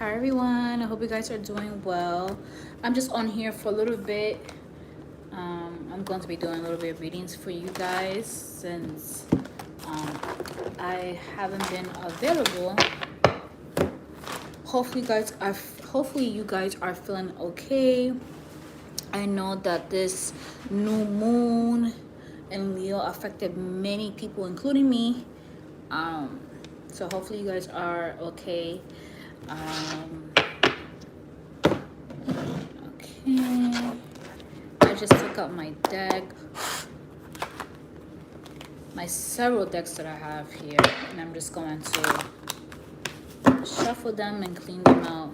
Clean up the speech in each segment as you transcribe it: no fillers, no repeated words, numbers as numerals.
Hi everyone, I hope you guys are doing well. I'm just on here for a little bit. I'm going to be doing a little bit of readings for you guys since I haven't been available. Hopefully you guys are feeling okay. I know that this new moon in Leo affected many people, including me. So hopefully you guys are okay. Okay, I just took out my deck, my several decks that I have here, and I'm just going to shuffle them and clean them out.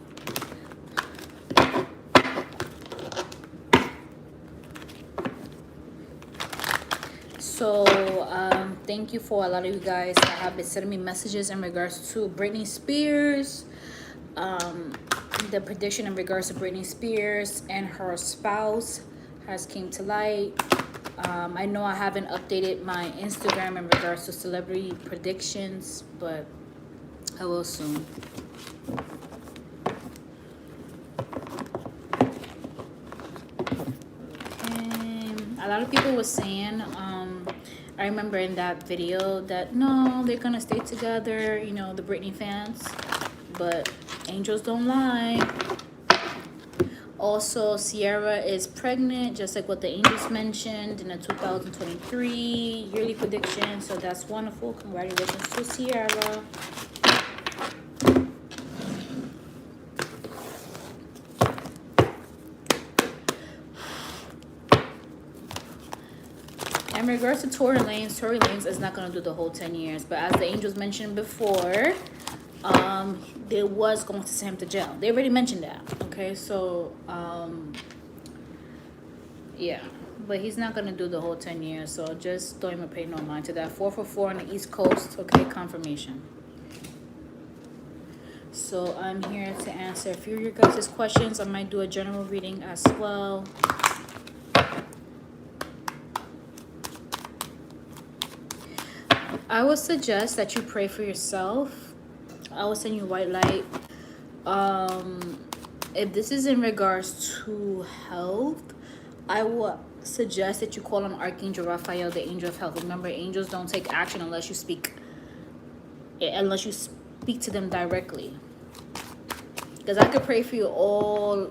So thank you for a lot of you guys that have been sending me messages in regards to Britney Spears. The prediction in regards to Britney Spears and her spouse has came to light. I know I haven't updated my Instagram in regards to celebrity predictions, but I will soon. And a lot of people were saying, I remember in that video that no, they're gonna stay together, you know, the Britney fans, but angels don't lie. Also, Sierra is pregnant, just like what the angels mentioned in the 2023 yearly prediction. So that's wonderful. Congratulations to Sierra. In regards to Tory Lanez is not going to do the whole 10 years. But as the angels mentioned before, they was going to send him to jail. They already mentioned that. Okay, so yeah, but he's not gonna do the whole 10 years, so just don't even pay no mind to that. 444 on the East Coast. Okay, confirmation. So I'm here to answer a few of your guys' questions. I might do a general reading as well. I would suggest that you pray for yourself. I will send you white light. If this is in regards to health, I would suggest that you call on Archangel Raphael, the angel of health. Remember, angels don't take action unless you speak to them directly. Because I could pray for you all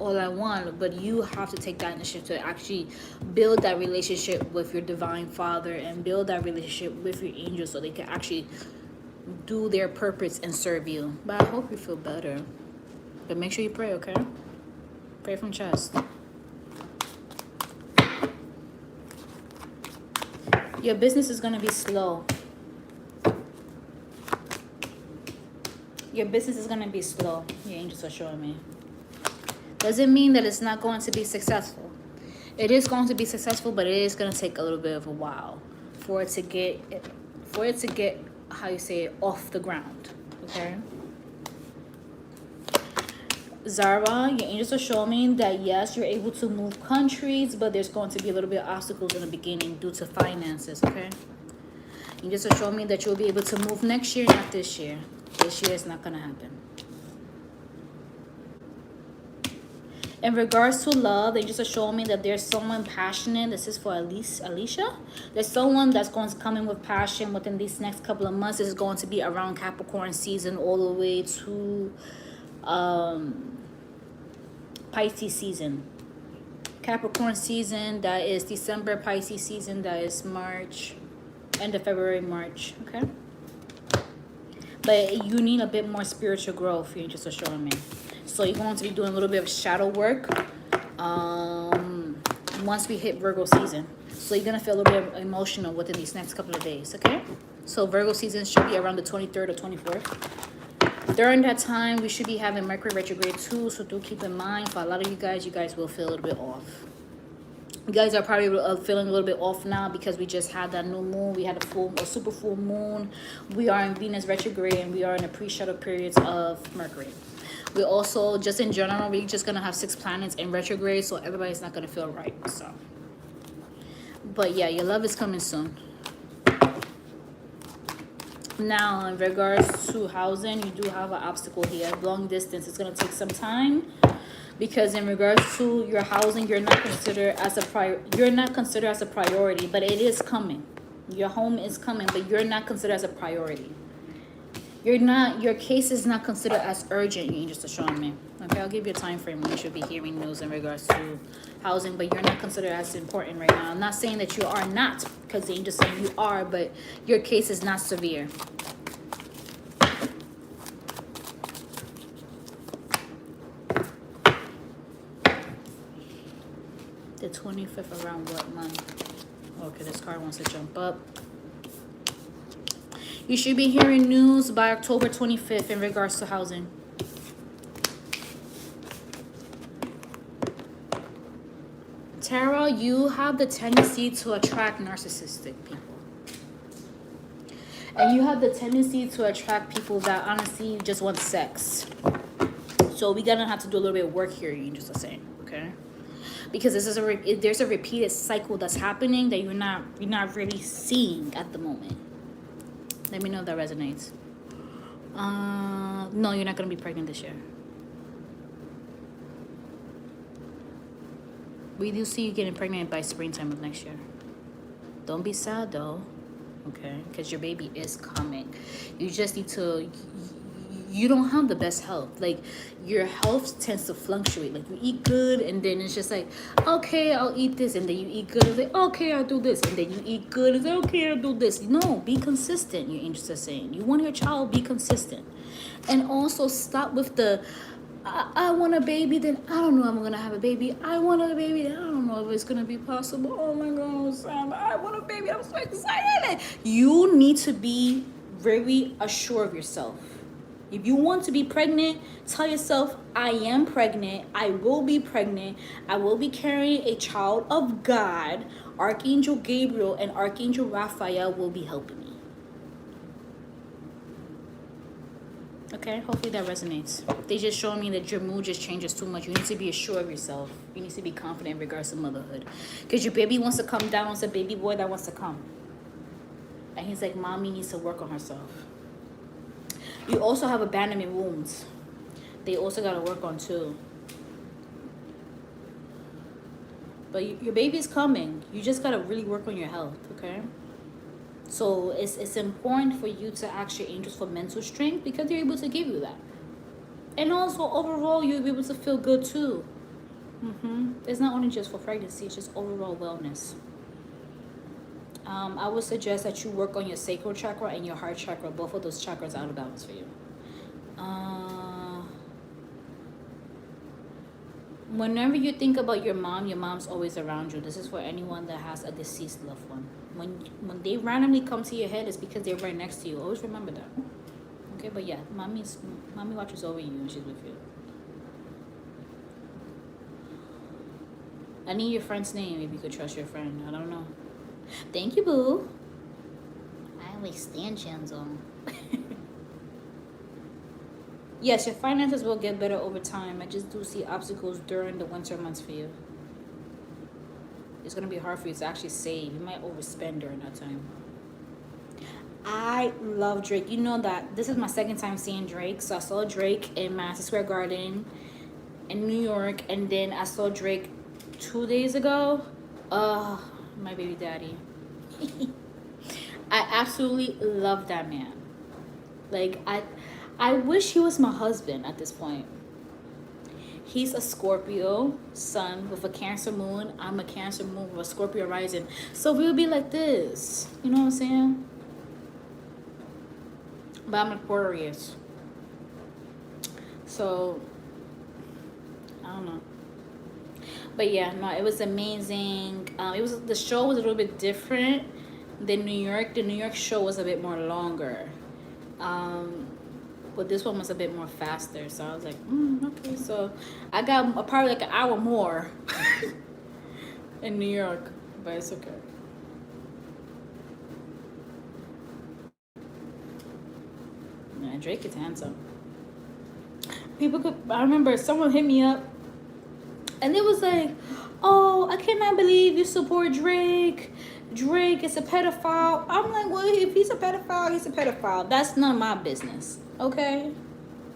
I want, but you have to take that initiative to actually build that relationship with your divine father and build that relationship with your angels so they can actually do their purpose and serve you. But I hope you feel better. But make sure you pray, okay? Pray from chest. Your business is going to be slow. Your business is going to be slow. Your angels are showing me. Doesn't mean that it's not going to be successful. It is going to be successful, but it is going to take a little bit of a while for it to get how you say it, off the ground. Okay? Zara, your angels are showing me that yes, you're able to move countries, but there's going to be a little bit of obstacles in the beginning due to finances, okay? Angels are showing me that you'll be able to move next year, not this year. This year is not going to happen. In regards to love, they just are showing me that there's someone passionate. This is for Alicia. There's someone that's going to come in with passion within these next couple of months. This is going to be around Capricorn season all the way to Pisces season. Capricorn season, that is December. Pisces season, that is March. End of February, March. Okay? But you need a bit more spiritual growth, you're just showing me. So you're going to be doing a little bit of shadow work once we hit Virgo season. So you're going to feel a little bit emotional within these next couple of days, okay? So Virgo season should be around the 23rd or 24th. During that time, we should be having Mercury retrograde too, so do keep in mind, for a lot of you guys will feel a little bit off. You guys are probably feeling a little bit off now because we just had that new moon. We had a super full moon. We are in Venus retrograde, and we are in the pre-shadow periods of Mercury. We also, just in general, we're just going to have 6 planets in retrograde, so everybody's not going to feel right. So, but yeah, your love is coming soon. Now, in regards to housing, you do have an obstacle here. Long distance, it's going to take some time, because in regards to your housing, you're not considered as a priority, but it is coming. Your home is coming, but you're not considered as a priority. Your case is not considered as urgent, you angels are showing me. Okay, I'll give you a time frame when you should be hearing news in regards to housing, but you're not considered as important right now. I'm not saying that you are not, because the angels saying you are, but your case is not severe. The 25th around what month? Okay, this card wants to jump up. You should be hearing news by October 25th in regards to housing. Tara, you have the tendency to attract narcissistic people. And you have the tendency to attract people that honestly just want sex. So we're going to have to do a little bit of work here, you just are saying, okay? Because this is there's a repeated cycle that's happening that you're not really seeing at the moment. Let me know if that resonates. No, you're not going to be pregnant this year. We do see you getting pregnant by springtime of next year. Don't be sad though, okay? Because your baby is coming. You just need to... You don't have the best health. Like, your health tends to fluctuate. Like, you eat good, and then it's just like, okay, I'll eat this, and then you eat good, and it's like, okay, I'll do this, and then you eat good, and it's like, okay, I'll do this. No, be consistent, your angels are saying. You want your child, be consistent. And also stop with the, I want a baby, then I don't know if I'm going to have a baby. I want a baby, then I don't know if it's going to be possible. Oh my God, Sam, I want a baby. I'm so excited. You need to be very assured of yourself. If you want to be pregnant, tell yourself, I am pregnant. I will be pregnant. I will be carrying a child of God. Archangel Gabriel and Archangel Raphael will be helping me. Okay, hopefully that resonates. They just show me that your mood just changes too much. You need to be assured of yourself. You need to be confident in regards to motherhood. Because your baby wants to come down. It's a baby boy that wants to come. And he's like, mommy needs to work on herself. You also have abandonment wounds. They also got to work on too. But your baby's coming. You just got to really work on your health, okay? So it's important for you to ask your angels for mental strength, because they're able to give you that. And also, overall, you'll be able to feel good too. It's not only just for pregnancy, it's just overall wellness. I would suggest that you work on your sacral chakra and your heart chakra. Both of those chakras are out of balance for you. Whenever you think about your mom's always around you. This is for anyone that has a deceased loved one. When they randomly come to your head, it's because they're right next to you. Always remember that. Okay, but yeah, mommy watches over you and she's with you. I need your friend's name if you could trust your friend. I don't know. Thank you, boo. I always stand Janzo. Yes, your finances will get better over time. I just do see obstacles during the winter months for you. It's going to be hard for you to actually save. You might overspend during that time. I love Drake. You know that this is my second time seeing Drake. So I saw Drake in Madison Square Garden in New York. And then I saw Drake 2 days ago. My baby daddy. I absolutely love that man. Like, I wish he was my husband at this point. He's a Scorpio sun with a Cancer moon. I'm a Cancer moon with a Scorpio rising. So we'll be like this. You know what I'm saying? But I'm Aquarius. So, I don't know. But yeah, no, it was amazing. The show was a little bit different than New York. The New York show was a bit more longer. But this one was a bit more faster. So I was like, okay. So I got probably like an hour more in New York. But it's okay. Yeah, Drake is handsome. I remember someone hit me up. And it was like, oh, I cannot believe you support Drake. Drake is a pedophile. I'm like, well, if he's a pedophile, he's a pedophile. That's none of my business, okay?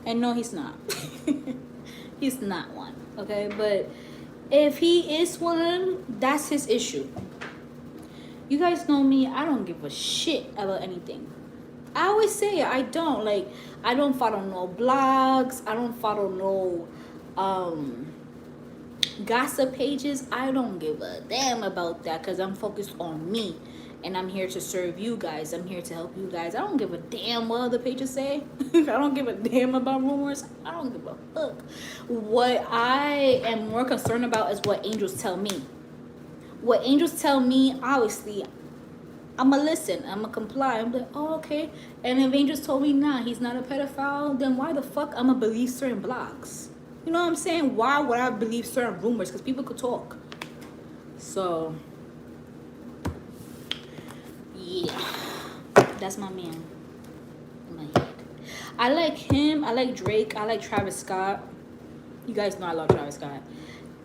And no, he's not. He's not one, okay? But if he is one, that's his issue. You guys know me, I don't give a shit about anything. I always say it, I don't. Like, I don't follow no blogs. I don't follow no gossip pages. I don't give a damn about that because I'm focused on me. And I'm here to serve you guys. I'm here to help you guys. I don't give a damn what other pages say. I don't give a damn about rumors. I don't give a fuck. What I am more concerned about is what angels tell me. What angels tell me, obviously, I'm going to listen. I'm going to comply. I'm like, oh, okay. And if angels told me, nah, he's not a pedophile, then why the fuck I'm going to believe certain blogs? You know what I'm saying? Why would I believe certain rumors? Because people could talk. So, yeah. That's my man. In my head. I like him. I like Drake. I like Travis Scott. You guys know I love Travis Scott.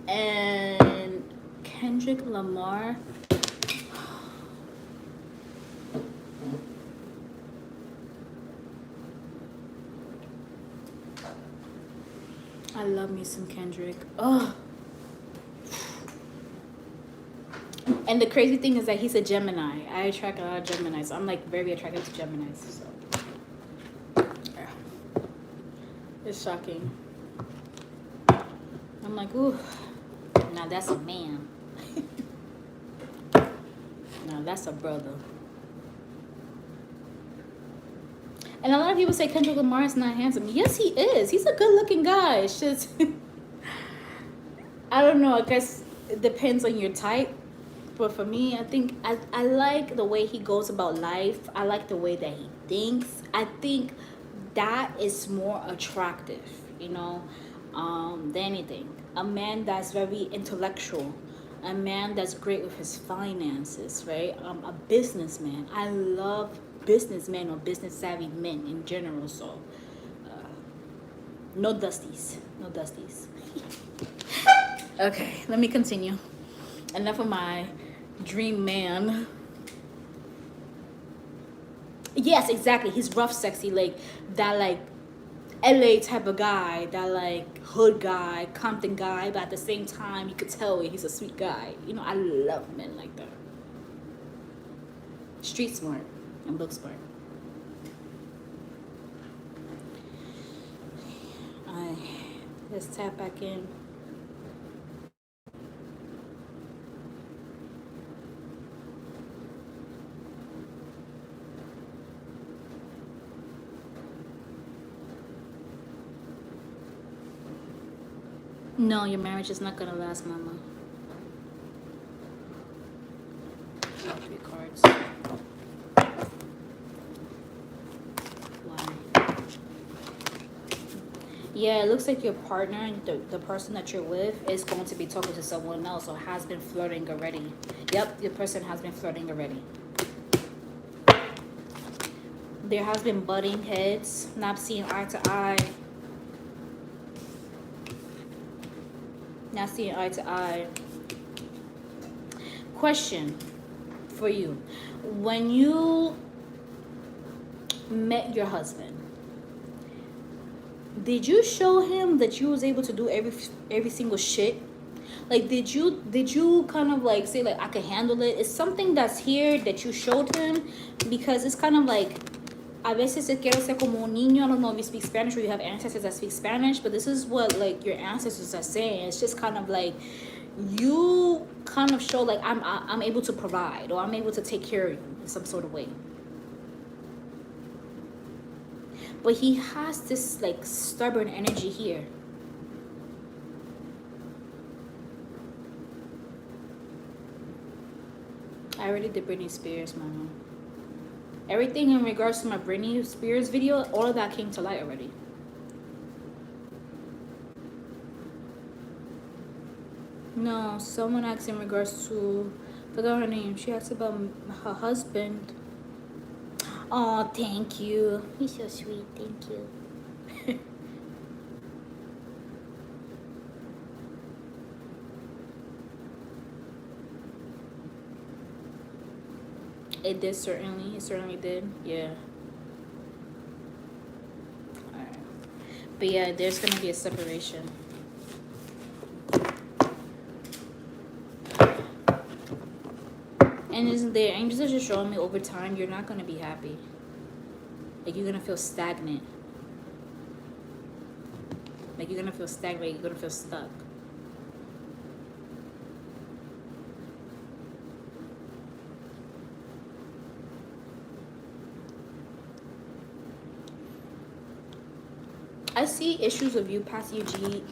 And Kendrick Lamar. I love me some Kendrick. Oh. And the crazy thing is that he's a Gemini. I attract a lot of Geminis. So I'm like very attracted to Geminis. So yeah. It's shocking. I'm like, ooh, now that's a man. Now that's a brother. And a lot of people say Kendrick Lamar is not handsome. Yes, he is. He's a good-looking guy. It's just, I don't know. I guess it depends on your type. But for me, I think I like the way he goes about life. I like the way that he thinks. I think that is more attractive, you know, than anything. A man that's very intellectual. A man that's great with his finances, right? A businessman. I love businessmen or business savvy men in general. So no dusties. Okay, let me continue. Enough of my dream man. Yes, exactly. He's rough, sexy, like that, like LA type of guy, that like hood guy, Compton guy, but at the same time you could tell he's a sweet guy. You know, I love men like that. Street smart and book smart. Let's tap back in. No, your marriage is not gonna last, mama. 3 cards. Yeah, it looks like your partner, the person that you're with, is going to be talking to someone else or has been flirting already. Yep, your person has been flirting already. There has been butting heads, not seeing eye to eye. Not seeing eye to eye. Question for you. When you met your husband, did you show him that you was able to do every single shit? Like, did you kind of like say like I can handle it? It's something that's here that you showed him, because it's kind of like a veces quiero ser como un niño. I don't know if you speak Spanish or you have ancestors that speak Spanish, but this is what like your ancestors are saying. It's just kind of like you kind of show like I'm able to provide, or I'm able to take care of you in some sort of way. But he has this like stubborn energy here. I already did Britney Spears, mama. Everything in regards to my Britney Spears video, all of that came to light already. No, someone asked in regards to, forgot her name. She asked about her husband. Oh, thank you. He's so sweet. Thank you. It did certainly. It certainly did. Yeah. Alright. But yeah, there's going to be a separation. And isn't there, angels are just showing me over time, you're not going to be happy. Like, you're going to feel stagnant. Like, you're going to feel stagnant. You're going to feel stuck. I see issues with you passing your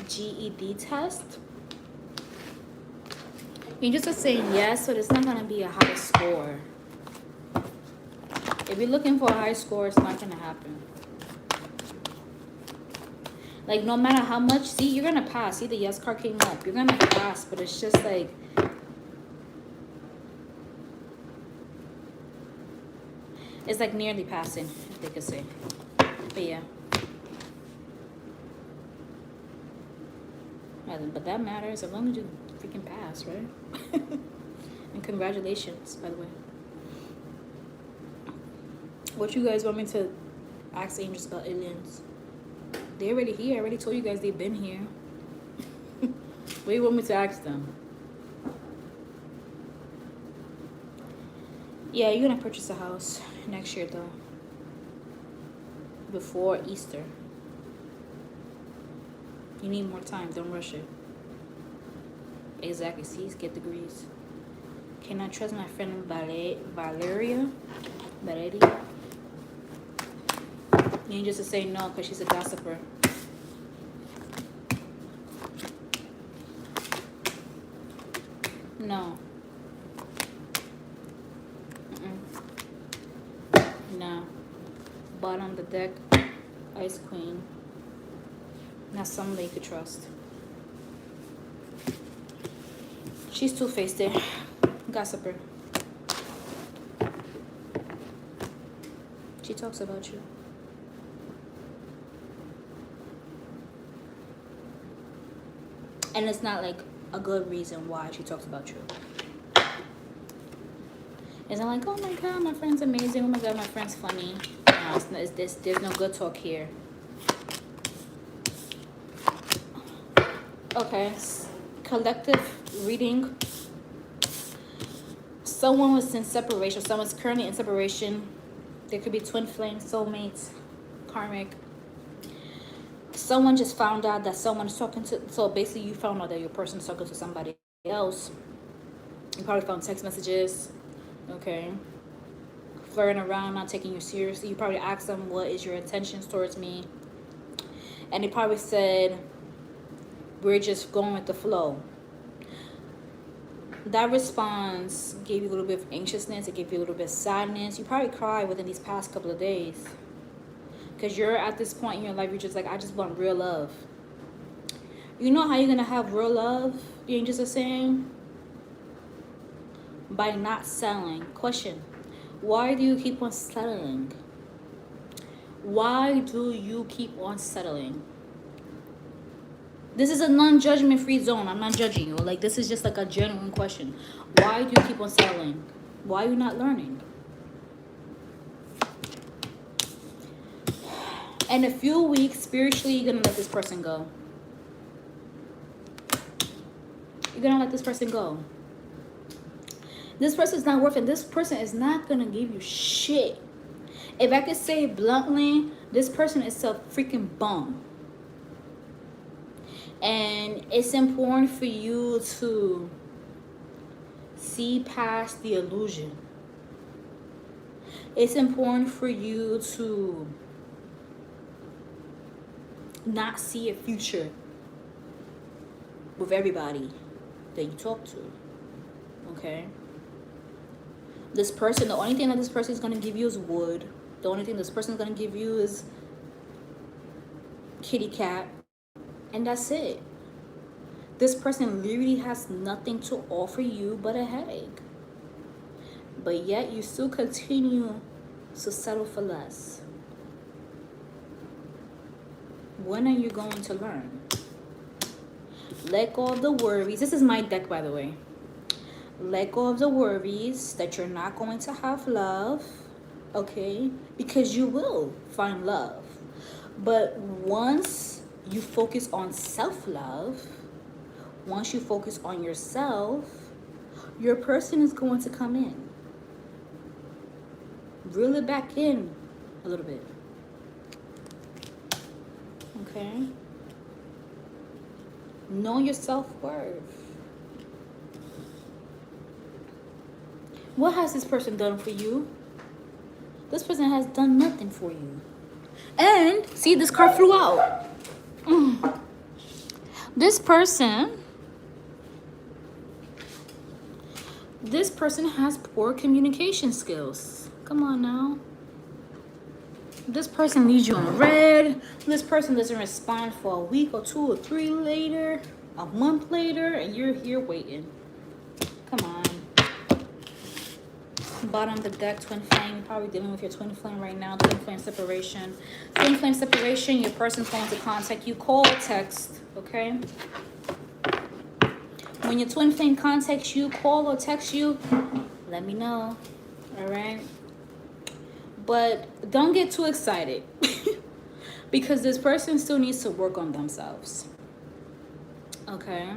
GED test. You just are saying yes, so it's not going to be a high score. If you're looking for a high score, it's not going to happen. Like, no matter how much, see, you're going to pass. See, the yes card came up. You're going to pass, but it's just like, it's like nearly passing, if they could say. But yeah. But that matters as long as you freaking pass, right? And congratulations, by the way. What you guys want me to ask angels about aliens? They're already here. I already told you guys they've been here. What do you want me to ask them? Yeah, you're gonna purchase a house next year though. Before Easter. You need more time. Don't rush it. Exactly. See, get degrees. Can I trust my friend Valeria? You need just to say no because she's a gossiper. No. No. Bottom of the deck. Ice Queen. Not somebody you could trust. She's two-faced there. Gossiper. She talks about you. And it's not like a good reason why she talks about you. It's not like, oh my god, my friend's amazing. Oh my god, my friend's funny. No, there's no good talk here. Okay, collective reading. Someone was in separation. Someone's currently in separation. There could be twin flames, soulmates, karmic. Someone just found out that someone's talking to. So basically, you found out that your person's talking to somebody else. You probably found text messages. Okay. Flirting around, not taking you seriously. You probably asked them, "What is your intentions towards me?" And they probably said, "We're just going with the flow." That response gave you a little bit of anxiousness. It gave you a little bit of sadness. You probably cried within these past couple of days. Because you're at this point in your life, you're just like, I just want real love. You know how you're going to have real love, the angels are saying? By not settling. Question. Why do you keep on settling? Why do you keep on settling? This is a non-judgment free zone. I'm not judging you. Like, this is just like a genuine question. Why do you keep on settling? Why are you not learning? In a few weeks, spiritually, you're going to let this person go. You're going to let this person go. This person's not worth it. This person is not going to give you shit. If I could say it bluntly, this person is a freaking bum. And it's important for you to see past the illusion. It's important for you to not see a future with everybody that you talk to. Okay? This person, the only thing that this person is going to give you is wood. The only thing this person is going to give you is kitty cat. And that's it. This person literally has nothing to offer you but a headache. But yet you still continue to settle for less. When are you going to learn? Let go of the worries. This is my deck, by the way. Let go of the worries that you're not going to have love, okay? Because you will find love. But once you focus on self-love, once you focus on yourself, your person is going to come in. Reel it back in a little bit. Okay? Know your self-worth. What has this person done for you? This person has done nothing for you. And, see, this card flew out. This person has poor communication skills. Come on now. This person leaves you on red. This person doesn't respond for a week or 2 or 3 later, a month later, and you're here waiting. Come on. Bottom of the deck, twin flame. You're probably dealing with your twin flame right now. Twin flame separation. Twin flame separation. Your person's going to contact you. Call or text. Okay? When your twin flame contacts you, call or text you, let me know. Alright? But don't get too excited. Because this person still needs to work on themselves. Okay?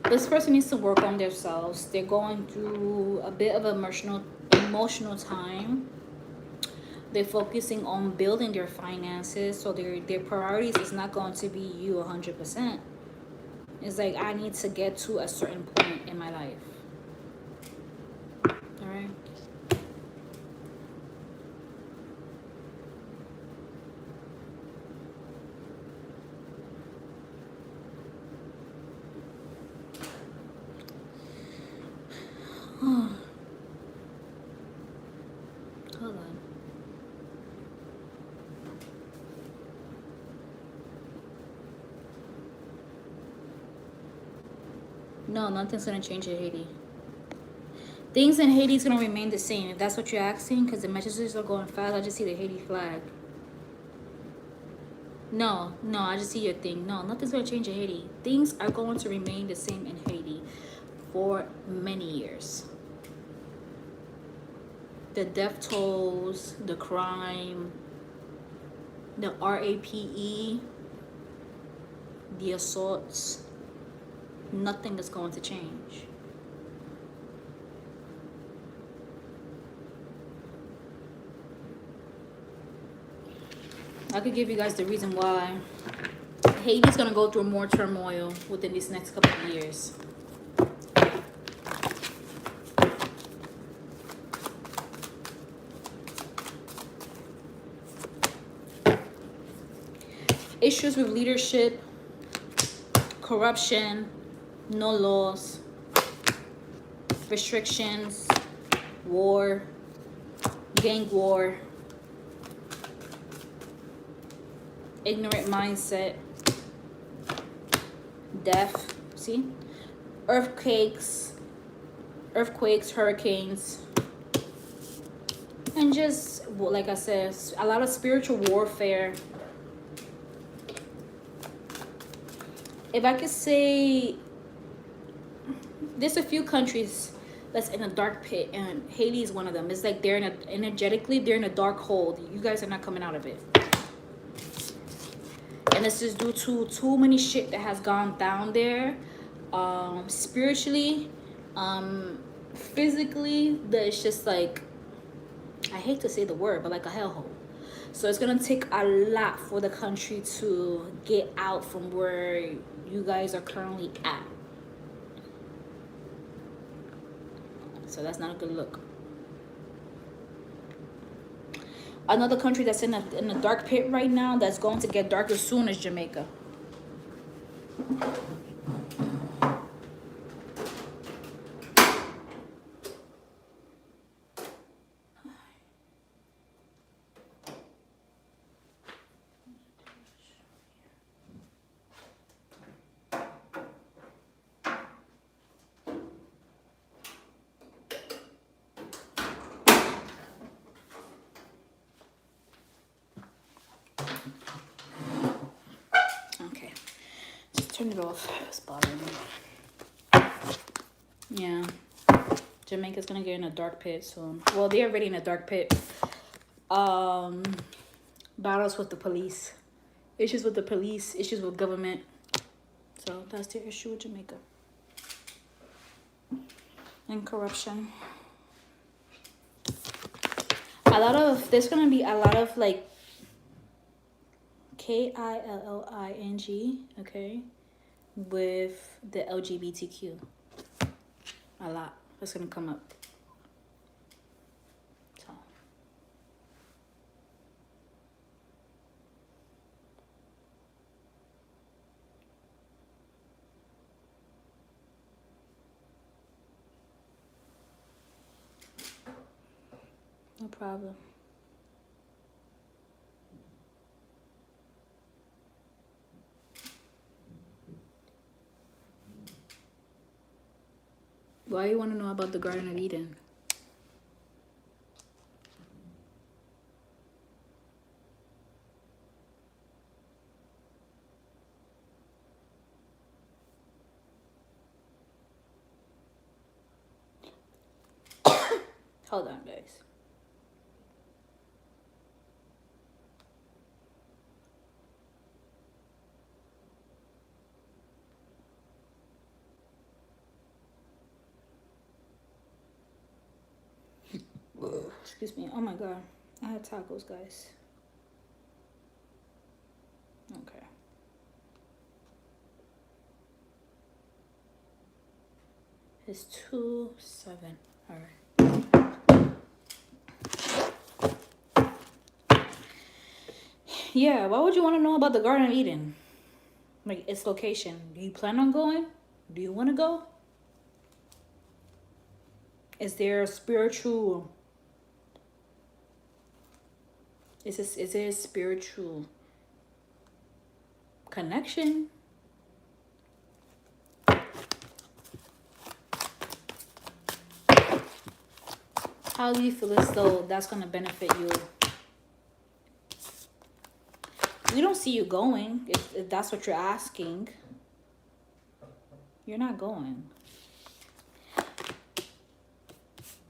This person needs to work on themselves. They're going through a bit of emotional time. They're focusing on building their finances. So their priorities is not going to be you 100%. It's like, I need to get to a certain point in my life. All right? Hold on. No, nothing's going to change in Haiti. Things in Haiti is going to remain the same. If that's what you're asking, because the messages are going fast. I just see the Haiti flag. No, I just see your thing. No, nothing's going to change in Haiti. Things are going to remain the same in Haiti for many years. The death tolls, the crime, the RAPE, the assaults, nothing is going to change. I could give you guys the reason why Haiti's going to go through more turmoil within these next couple of years. Issues with leadership, corruption, no laws, restrictions, war, gang war, ignorant mindset, death, see? Earthquakes, hurricanes, and just, like I said, a lot of spiritual warfare. If I could say, there's a few countries that's in a dark pit, and Haiti is one of them. It's like they're energetically, they're in a dark hole. You guys are not coming out of it. And this is due to too many shit that has gone down there. Spiritually, physically, that it's just like, I hate to say the word, but like a hellhole. So it's gonna take a lot for the country to get out from where you guys are currently at. So that's not a good look. Another country that's in a dark pit right now, that's going to get darker soon, is Jamaica. Turn it off. It's bothering me. Yeah. Jamaica's gonna get in a dark pit soon. Well, they're already in a dark pit. Battles with the police. Issues with the police. Issues with government. So that's the issue with Jamaica. And corruption. There's gonna be a lot of like KILLING, okay, with the LGBTQ. A lot. That's gonna come up. So. No problem. Why you want to know about the Garden of Eden? Hold on, guys. Excuse me. Oh my god. I had tacos, guys. Okay. It's 2:07. All right. Yeah, why would you want to know about the Garden of Eden? Like its location. Do you plan on going? Do you want to go? Is there a spiritual... Is there a spiritual connection? How do you feel as though that's going to benefit you? We don't see you going, if that's what you're asking. You're not going.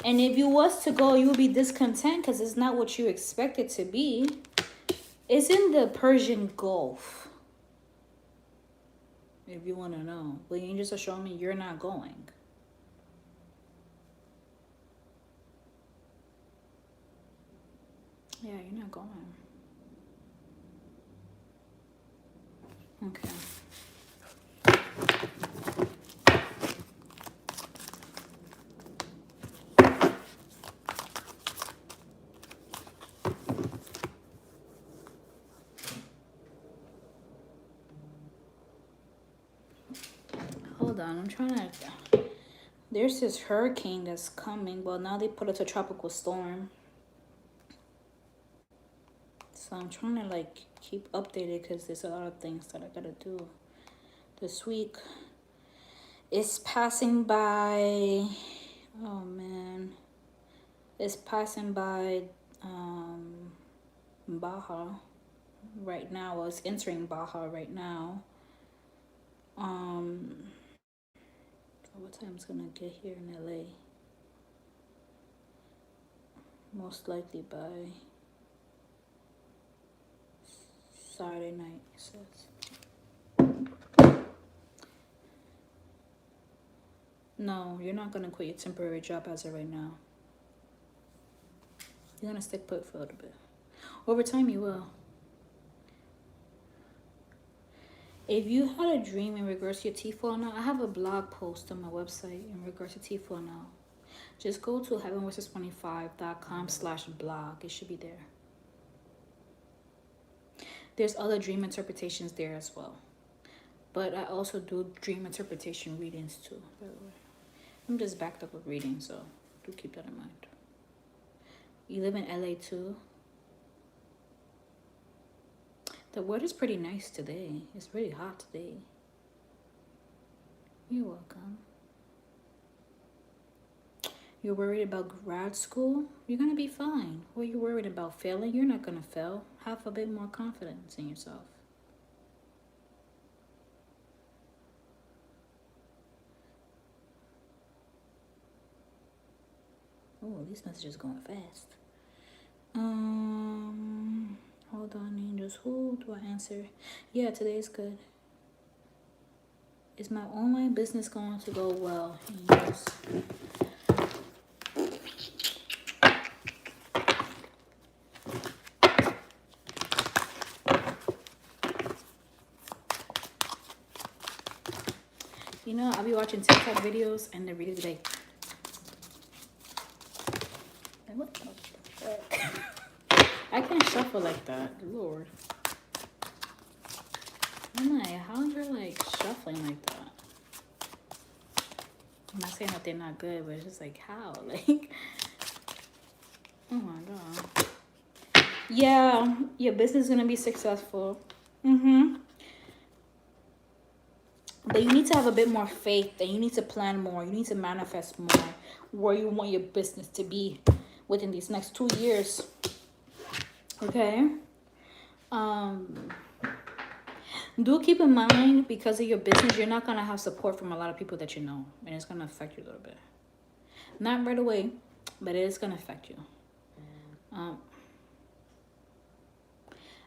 And if you was to go, you would be discontent because it's not what you expect it to be. It's in the Persian Gulf. If you want to know. The angels are showing me you're not going. Yeah, you're not going. Okay. Hold on, I'm trying to... There's this hurricane that's coming. Well, now they put it to tropical storm. So I'm trying to like keep updated because there's a lot of things that I gotta do this week. It's passing by... Oh man. It's passing by Baja right now. Well, it's entering Baja right now. What time it's gonna get here in LA? Most likely by Saturday night, it says. No, you're not gonna quit your temporary job as of right now. You're gonna stick put for a little bit. Over time, you will. If you had a dream in regards to your teeth falling out, I have a blog post on my website in regards to teeth falling out. Just go to heavenwhispers25.com/blog. It should be there. There's other dream interpretations there as well. But I also do dream interpretation readings too, by the way. I'm just backed up with reading, so do keep that in mind. You live in LA too? The weather's pretty nice today. It's really hot today. You're welcome. You're worried about grad school? You're gonna be fine. What are you worried about? Failing? You're not gonna fail. Have a bit more confidence in yourself. Oh, these messages going fast. Hold on, angels. Who do I answer? Yeah, today's good. Is my online business going to go well? Angels. You know, I'll be watching TikTok videos and they're really like, what the fuck? I can't shuffle like that. Lord. I'm like, how are you like shuffling like that? I'm not saying that they're not good, but it's just like, how? Like, oh my God. Yeah, your business is going to be successful. But you need to have a bit more faith, and you need to plan more. You need to manifest more where you want your business to be within these next 2 years. Okay? Do keep in mind, because of your business, you're not going to have support from a lot of people that you know. And it's going to affect you a little bit. Not right away, but it is going to affect you.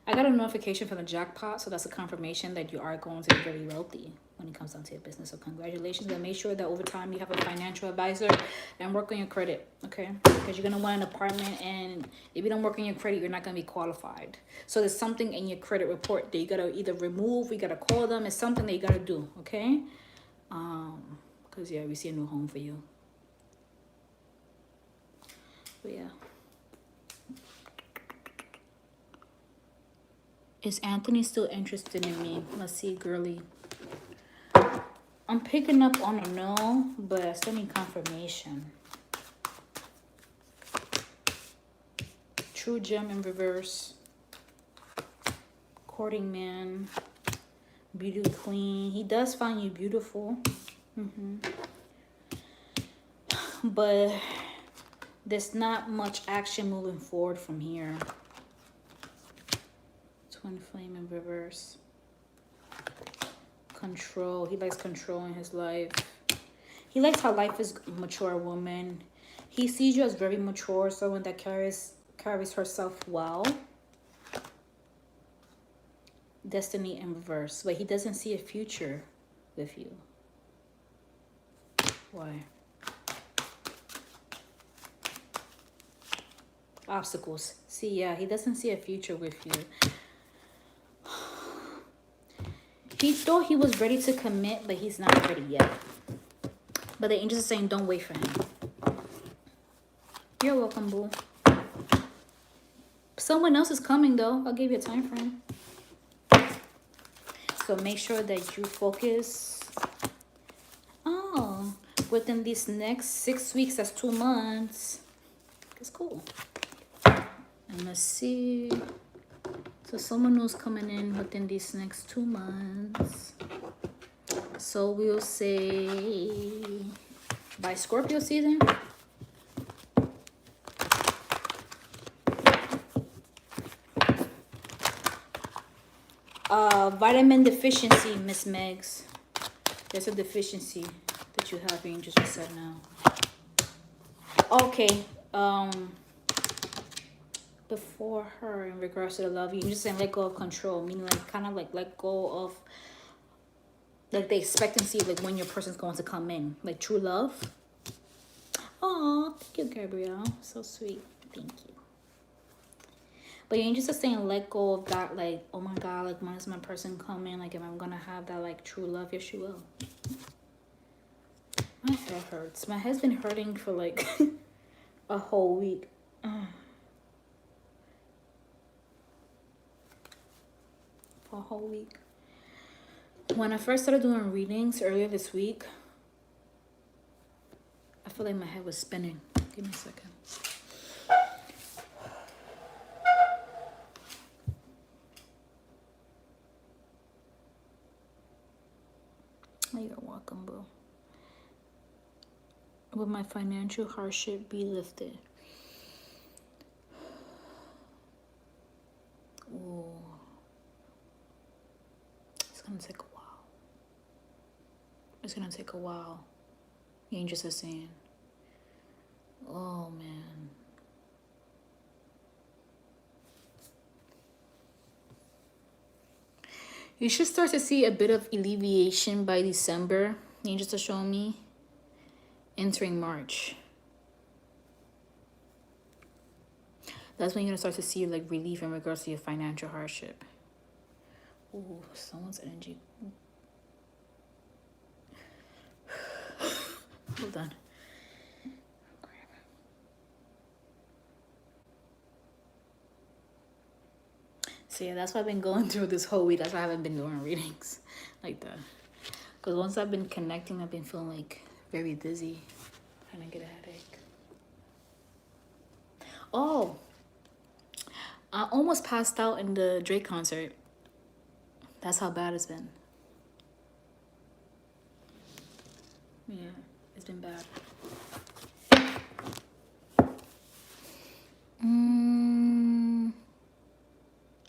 I got a notification from the jackpot, so that's a confirmation that you are going to be very wealthy when it comes down to your business. So congratulations, but make sure that over time you have a financial advisor and work on your credit, okay? Because you're going to want an apartment, and if you don't work on your credit, you're not going to be qualified. So there's something in your credit report that you got to either remove, you got to call them. It's something that you got to do, okay? Because, yeah, we see a new home for you. But, yeah. Is Anthony still interested in me? Let's see, girly. I'm picking up on a no, but I still need confirmation. True gem in reverse. Courting man. Beauty queen. He does find you beautiful. But there's not much action moving forward from here. Twin flame in reverse. Control. He likes control in his life. He likes how life is a mature woman. He sees you as very mature, someone that carries herself well. Destiny in reverse. But he doesn't see a future with you. Why? Obstacles. See, yeah, he doesn't see a future with you. He thought he was ready to commit, but he's not ready yet. But the angels are saying, don't wait for him. You're welcome, boo. Someone else is coming, though. I'll give you a time frame. So make sure that you focus. Oh, within these next 6 weeks, that's 2 months. It's cool. And let's see. So someone who's coming in within these next 2 months. So we'll say by Scorpio season. Vitamin deficiency, Miss Megs. There's a deficiency that you have, you just said now. Okay. Before her, in regards to the love, you just saying let go of control, meaning like kind of like let go of like the expectancy of like when your person's going to come in, like true love. Oh, thank you, Gabrielle. So sweet. Thank you. But you're just saying let go of that, like, oh my God, like when is my person coming? Like, am I gonna have that like true love? Yes, you will. My head hurts. My head's been hurting for like a whole week. For a whole week. When I first started doing readings earlier this week, I feel like my head was spinning. Give me a second. You're welcome, boo. Will my financial hardship be lifted? Ooh. It's gonna take a while. It's gonna take a while. The angels are saying. Oh, man. You should start to see a bit of alleviation by December. Angels are showing me. Entering March. That's when you're going to start to see like relief in regards to your financial hardship. Ooh, someone's energy. Hold on. So yeah, that's what I've been going through this whole week. That's why I haven't been doing readings like that. Because once I've been connecting, I've been feeling like very dizzy. Trying to get a headache. Oh, I almost passed out in the Drake concert. That's how bad it's been. Yeah, it's been bad.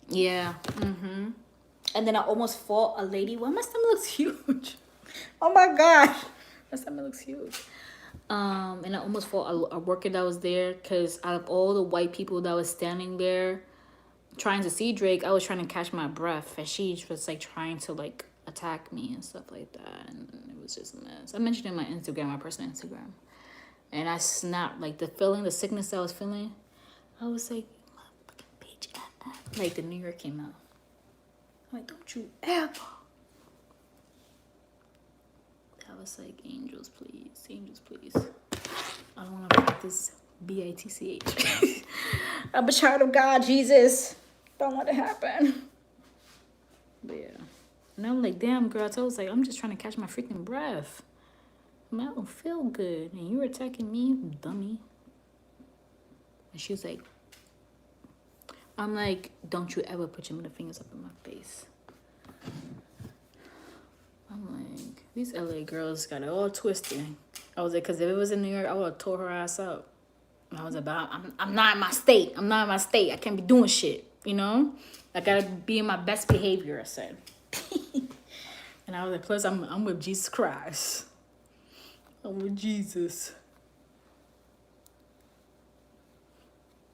Yeah. And then I almost fought a lady. Well, my stomach looks huge. Oh my gosh. My stomach looks huge. And I almost fought a worker that was there because out of all the white people that was standing there trying to see Drake, I was trying to catch my breath. And she was like trying to like attack me and stuff like that. And it was just a mess. I mentioned it in my Instagram, my personal Instagram. And I snapped. Like the feeling, the sickness that I was feeling, I was like, motherfucking bitch. Like the New York came out. I'm like, don't you ever. I was like, angels, please. Angels, please. I don't want to practice BITCH. I'm a child of God, Jesus. Don't let it happen. But yeah. And I'm like, damn, girl. I was like, I'm just trying to catch my freaking breath. I don't feel good. And you were attacking me, dummy. And she was like, I'm like, don't you ever put your middle fingers up in my face. I'm like, these LA girls got it all twisted. I was like, because if it was in New York, I would have tore her ass up. And I was about, I'm not in my state. I'm not in my state. I can't be doing shit, you know? I gotta be in my best behavior, I said. And I was like, plus I'm with Jesus Christ. I'm with Jesus.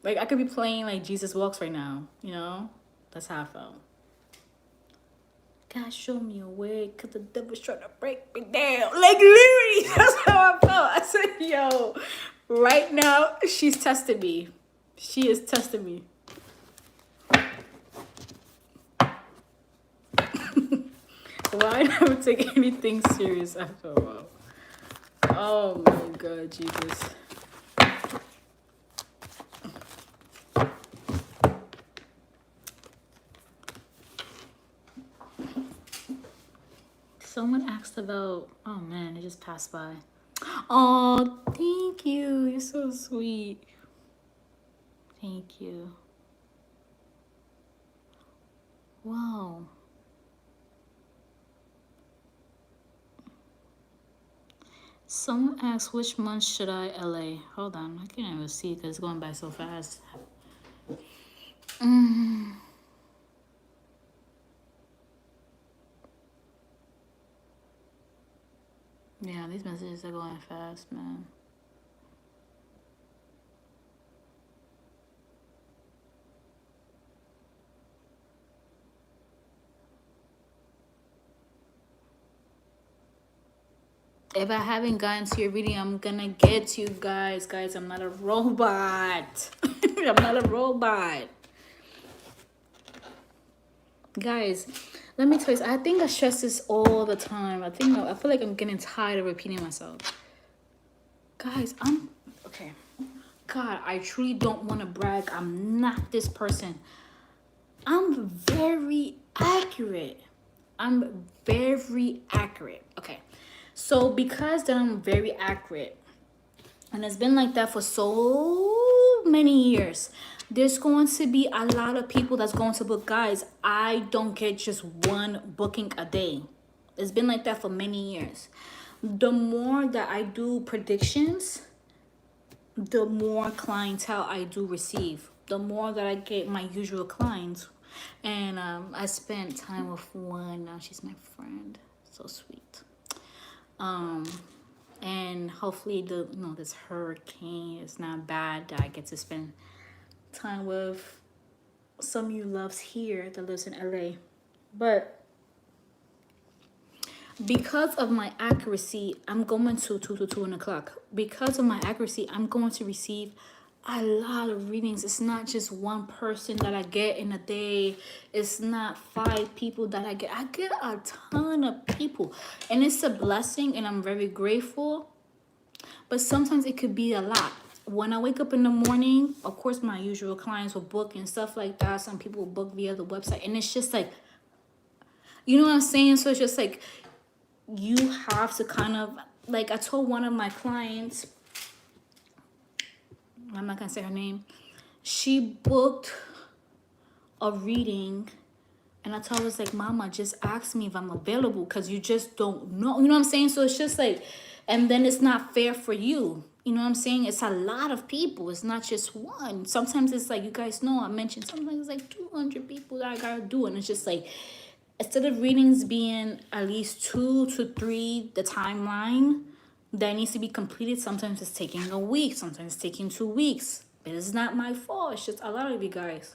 Like, I could be playing, like, Jesus Walks right now, you know? That's how I felt. God, show me a way, because the devil's trying to break me down. Like, literally, that's how I felt. I said, yo, right now, she's testing me. She is testing me. Well, I never take anything serious after a while. Oh, my God, Jesus. Someone asked about, oh man, it just passed by. Oh, thank you. You're so sweet. Thank you. Wow. Someone asked, which month should I LA? Hold on, I can't even see because it's going by so fast. Yeah, these messages are going fast, man. If I haven't gotten to your reading, I'm gonna get to you guys. Guys, I'm not a robot. I'm not a robot. Guys, let me tell you, I think I stress this all the time. I feel like I'm getting tired of repeating myself. Guys, okay. God, I truly don't want to brag. I'm not this person. I'm very accurate. Okay. So because that I'm very accurate, and it's been like that for so many years, there's going to be a lot of people that's going to book. Guys, I don't get just one booking a day. It's been like that for many years. The more that I do predictions, the more clientele I do receive. The more that I get my usual clients. And I spent time with one. Now she's my friend. So sweet. And And hopefully this hurricane is not bad, that I get to spend time with some of you loves here that lives in LA. But because of my accuracy, I'm going to 2 o'clock. Because of my accuracy, I'm going to receive a lot of readings. It's not just one person that I get in a day. It's not 5 people that I get. I get a ton of people. And it's a blessing, and I'm very grateful. But sometimes it could be a lot. When I wake up in the morning, of course, my usual clients will book and stuff like that. Some people will book via the website. And it's just like, you know what I'm saying? So it's just like, you have to kind of, like I told one of my clients, I'm not going to say her name. She booked a reading. And I told her, like, Mama, just ask me if I'm available, because you just don't know. You know what I'm saying? So it's just like, and then it's not fair for you. You know what I'm saying? It's a lot of people. It's not just one. Sometimes it's like, you guys know, I mentioned sometimes it's like 200 people that I got to do. And it's just like, instead of readings being at least 2 to 3, the timeline that needs to be completed, sometimes it's taking a week. Sometimes it's taking 2 weeks. But it's not my fault. It's just a lot of you guys.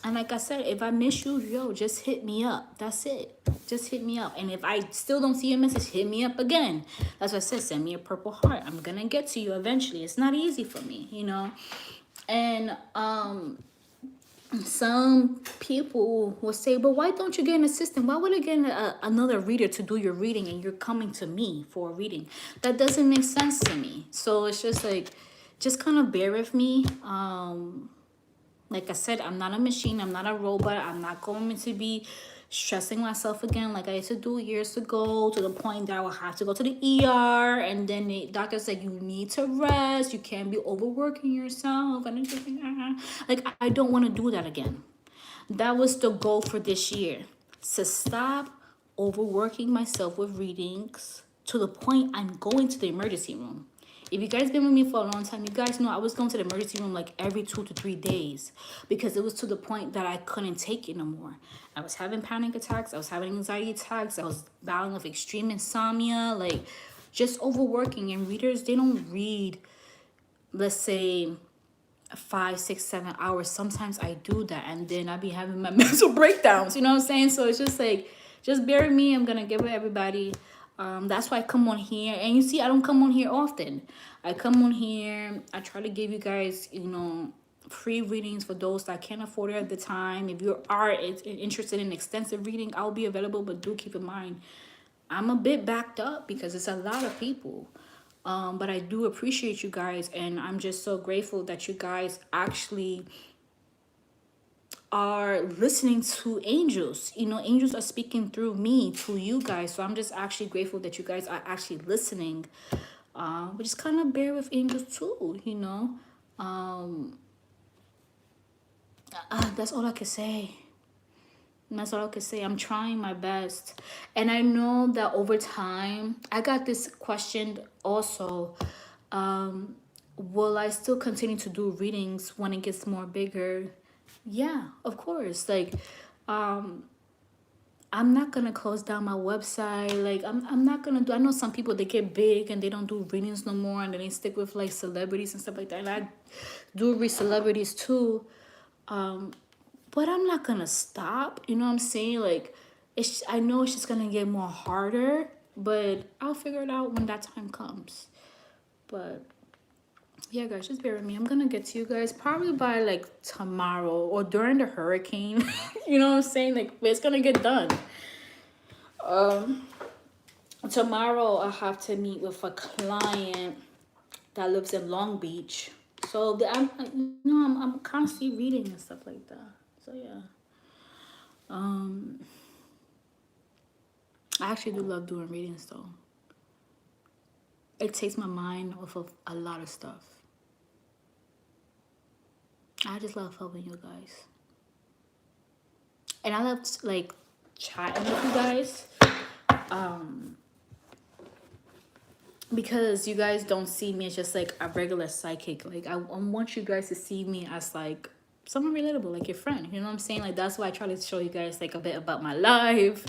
And like I said, if I miss you, yo, just hit me up. That's it. Just hit me up. And if I still don't see your message, hit me up again. That's what I said. Send me a purple heart. I'm going to get to you eventually. It's not easy for me, you know. And some people will say, but why don't you get an assistant? Why would I get another reader to do your reading and you're coming to me for a reading? That doesn't make sense to me. So it's just like, just kind of bear with me. Like I said, I'm not a machine. I'm not a robot. I'm not going to be stressing myself again like I used to do years ago, to the point that I will have to go to the ER. And then the doctor said, you need to rest. You can't be overworking yourself. And it's just like, I don't want to do that again. That was the goal for this year. To stop overworking myself with readings to the point I'm going to the emergency room. If you guys been with me for a long time, you guys know I was going to the emergency room like every 2 to 3 days, because it was to the point that I couldn't take it no more. I was having panic attacks. I was having anxiety attacks. I was battling with extreme insomnia, like just overworking. And readers, they don't read, let's say, 5, 6, 7 hours. Sometimes I do that, and then I be having my mental breakdowns. You know what I'm saying? So it's just like, just bear with me. I'm gonna give it everybody. That's why I come on here. And you see, I don't come on here often. I come on here, I try to give you guys, free readings for those that can't afford it at the time. If you are interested in extensive reading, I'll be available. But do keep in mind, I'm a bit backed up because it's a lot of people. But I do appreciate you guys. And I'm just so grateful that you guys actually are listening to angels. Angels are speaking through me to you guys. So I'm just actually grateful that you guys are actually listening. But just kind of bear with angels too, that's all I can say. That's all I can say. I'm trying my best. And I know that over time, I got this question also. Will I still continue to do readings when it gets more bigger? Yeah, of course. Like, I'm not gonna close down my website. Like, I'm not gonna do. I know some people, they get big and they don't do readings no more, and then they stick with like celebrities and stuff like that. And I do read celebrities too, but I'm not gonna stop. You know what I'm saying? Like, I know it's just gonna get more harder, but I'll figure it out when that time comes. But yeah, guys, just bear with me. I'm gonna get to you guys probably by like tomorrow or during the hurricane. You know what I'm saying? Like, it's gonna get done. Tomorrow I have to meet with a client that lives in Long Beach. So I'm constantly reading and stuff like that. So yeah. I actually do love doing readings though. It takes my mind off of a lot of stuff. I just love helping you guys. And I love like chatting with you guys. Because you guys don't see me as just like a regular psychic. Like, I want you guys to see me as like someone relatable, like your friend. You know what I'm saying? Like, that's why I try to show you guys like a bit about my life.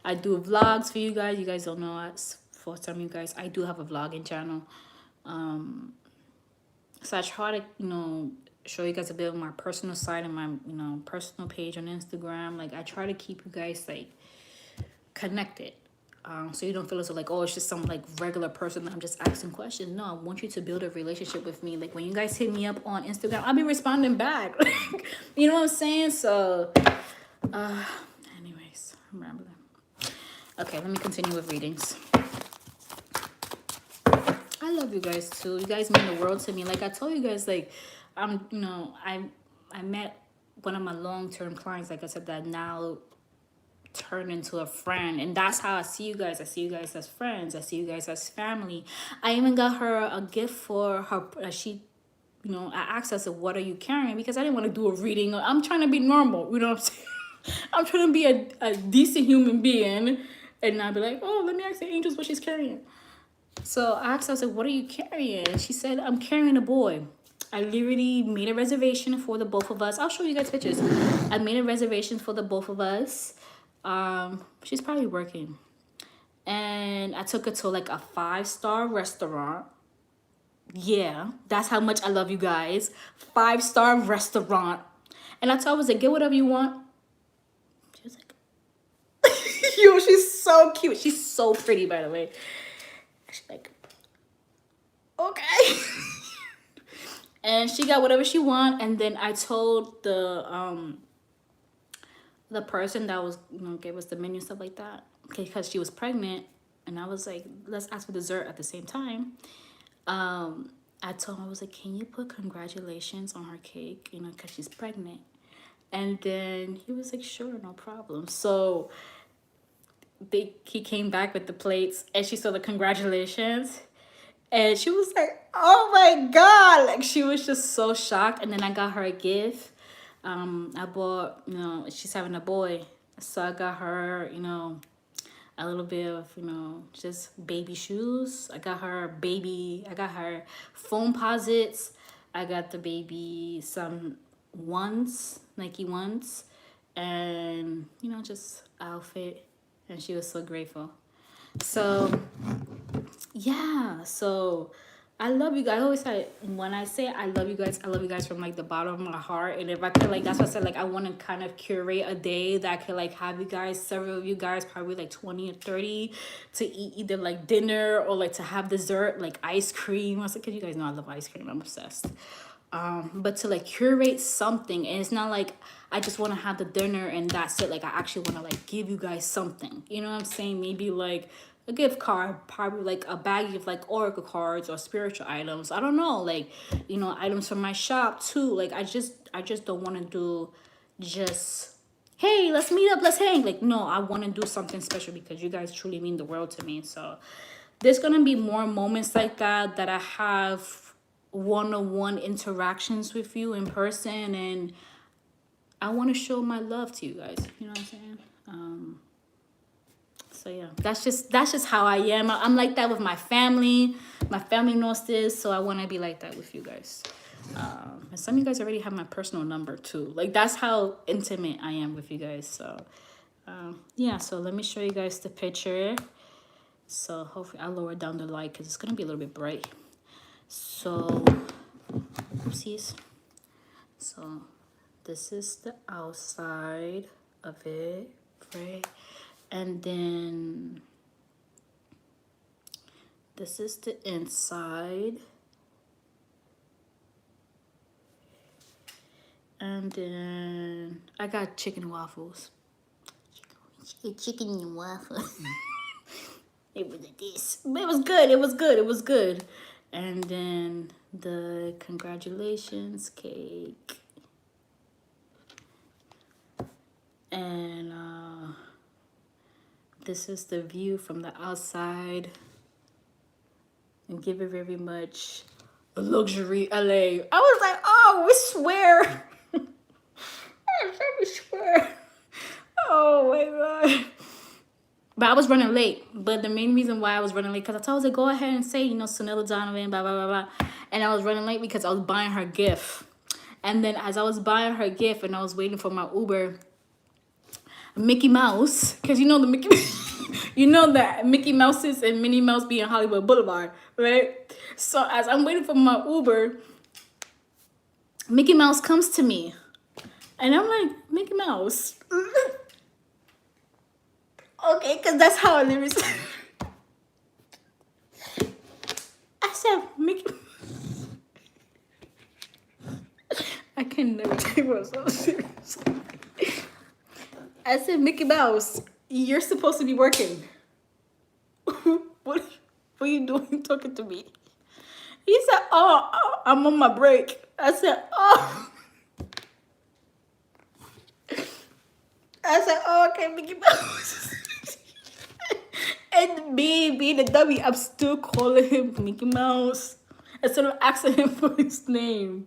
I do vlogs for you guys. You guys don't know us. For some of you guys, I do have a vlogging channel. So I try to, show you guys a bit of my personal side and my, personal page on Instagram. Like, I try to keep you guys, like, connected. So you don't feel as though, like, oh, it's just some, like, regular person that I'm just asking questions. No, I want you to build a relationship with me. Like, when you guys hit me up on Instagram, I'll be responding back. You know what I'm saying? So, anyways, I'm rambling. Okay, let me continue with readings. I love you guys too. You guys mean the world to me. Like I told you guys, like I met one of my long-term clients, like I said, that now turned into a friend, and that's how I see you guys. I see you guys as friends. I see you guys as family. I even got her a gift for her. I asked her, I said, what are you carrying? Because I didn't want to do a reading. I'm trying to be normal. You know what I'm saying? I'm trying to be a decent human being, and I'd be like, oh, let me ask the angels what she's carrying. So I asked her, I said, what are you carrying? She said, I'm carrying a boy. I literally made a reservation for the both of us. I'll show you guys pictures. I made a reservation for the both of us. She's probably working. And I took her to like a 5-star restaurant. Yeah, that's how much I love you guys. 5-star restaurant. And I told her, I was like, get whatever you want. She was like, yo, she's so cute. She's so pretty, by the way. She's like, okay. And she got whatever she want. And then I told the person that was, gave us the menu and stuff like that, because she was pregnant, and I was like, let's ask for dessert at the same time. I told him, I was like, can you put congratulations on her cake, because she's pregnant? And then he was like, sure, no problem. So he came back with the plates, and she saw the congratulations, and she was like, oh my God, like she was just so shocked. And then I got her a gift. I bought, she's having a boy, so I got her, a little bit of, just baby shoes. I got her foam posits. I got the baby some Nike ones, and, just outfit. And she was so grateful. So, yeah, so I love you guys. I always say, when I say I love you guys from like the bottom of my heart. And if I could, like, that's what I said, like, I want to kind of curate a day that I could like have you guys, several of you guys, probably like 20 or 30, to eat either like dinner or like to have dessert, like ice cream. I said, because you guys know I love ice cream. I'm obsessed. But to like curate something, and it's not like I just want to have the dinner and that's it. Like, I actually want to like give you guys something, you know what I'm saying? Maybe like a gift card, probably like a bag of like oracle cards or spiritual items. I don't know, like, items from my shop too. Like, I just don't want to do just, hey, let's meet up, let's hang. Like, no, I want to do something special because you guys truly mean the world to me. So there's gonna be more moments like that I have one-on-one interactions with you in person, and I want to show my love to you guys, you know what I'm saying? So yeah, that's just how I am. I'm like that with my family knows this, so I want to be like that with you guys. And some of you guys already have my personal number too. Like, that's how intimate I am with you guys. So yeah, so let me show you guys the picture. So hopefully I'll lower down the light because it's gonna be a little bit bright. So, oopsies. So, this is the outside of it, right? And then this is the inside. And then I got chicken waffles. Chicken and waffles. It was like this. But it was good. And then the congratulations cake. And this is the view from the outside. And give it very much a luxury LA. I was like, oh, we swear. We swear. Oh my God. But I was running late. But the main reason why I was running late, because I told her to go ahead and say, Sunila Donovan, blah, blah, blah, blah. And I was running late because I was buying her gift. And then as I was buying her gift and I was waiting for my Uber, Mickey Mouse, because you know the Mickey, you know that Mickey Mouses and Minnie Mouse be in Hollywood Boulevard, right? So as I'm waiting for my Uber, Mickey Mouse comes to me, and I'm like, Mickey Mouse, okay, because that's how I live. I said, Mickey. I can never take myself serious. I said, Mickey Mouse, you're supposed to be working. what are you doing talking to me? He said, I'm on my break. I said, oh. I said, oh, okay, Mickey Mouse. And me being the dummy, I'm still calling him Mickey Mouse instead of asking him for his name.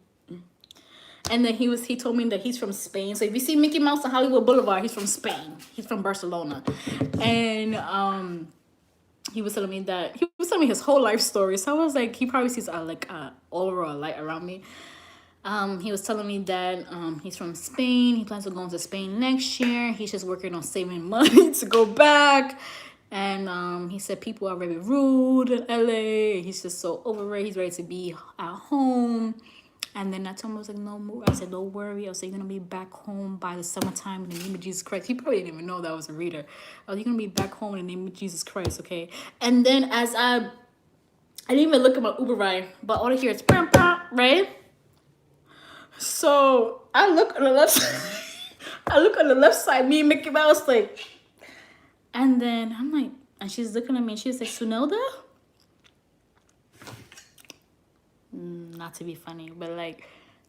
And then he told me that he's from Spain. So if you see Mickey Mouse on Hollywood Boulevard, he's from Spain. He's from Barcelona. And he was telling me his whole life story. So I was like, he probably sees like aura or light around me. He was telling me that he's from Spain. He plans on going to Spain next year. He's just working on saving money to go back. And he said people are very rude in LA. He's just so over it. He's ready to be at home. And then I told him, I was like, no more. I said, don't worry. I was like, you're going to be back home by the summertime in the name of Jesus Christ. He probably didn't even know that I was a reader. I was like, you're going to be back home in the name of Jesus Christ, okay? And then as I didn't even look at my Uber ride, but all I hear is, bam, bam, right? So I look on the left side. Me and Mickey Mouse, like, and then I'm like, and she's looking at me and she's like, Sunelda? Not to be funny, but like,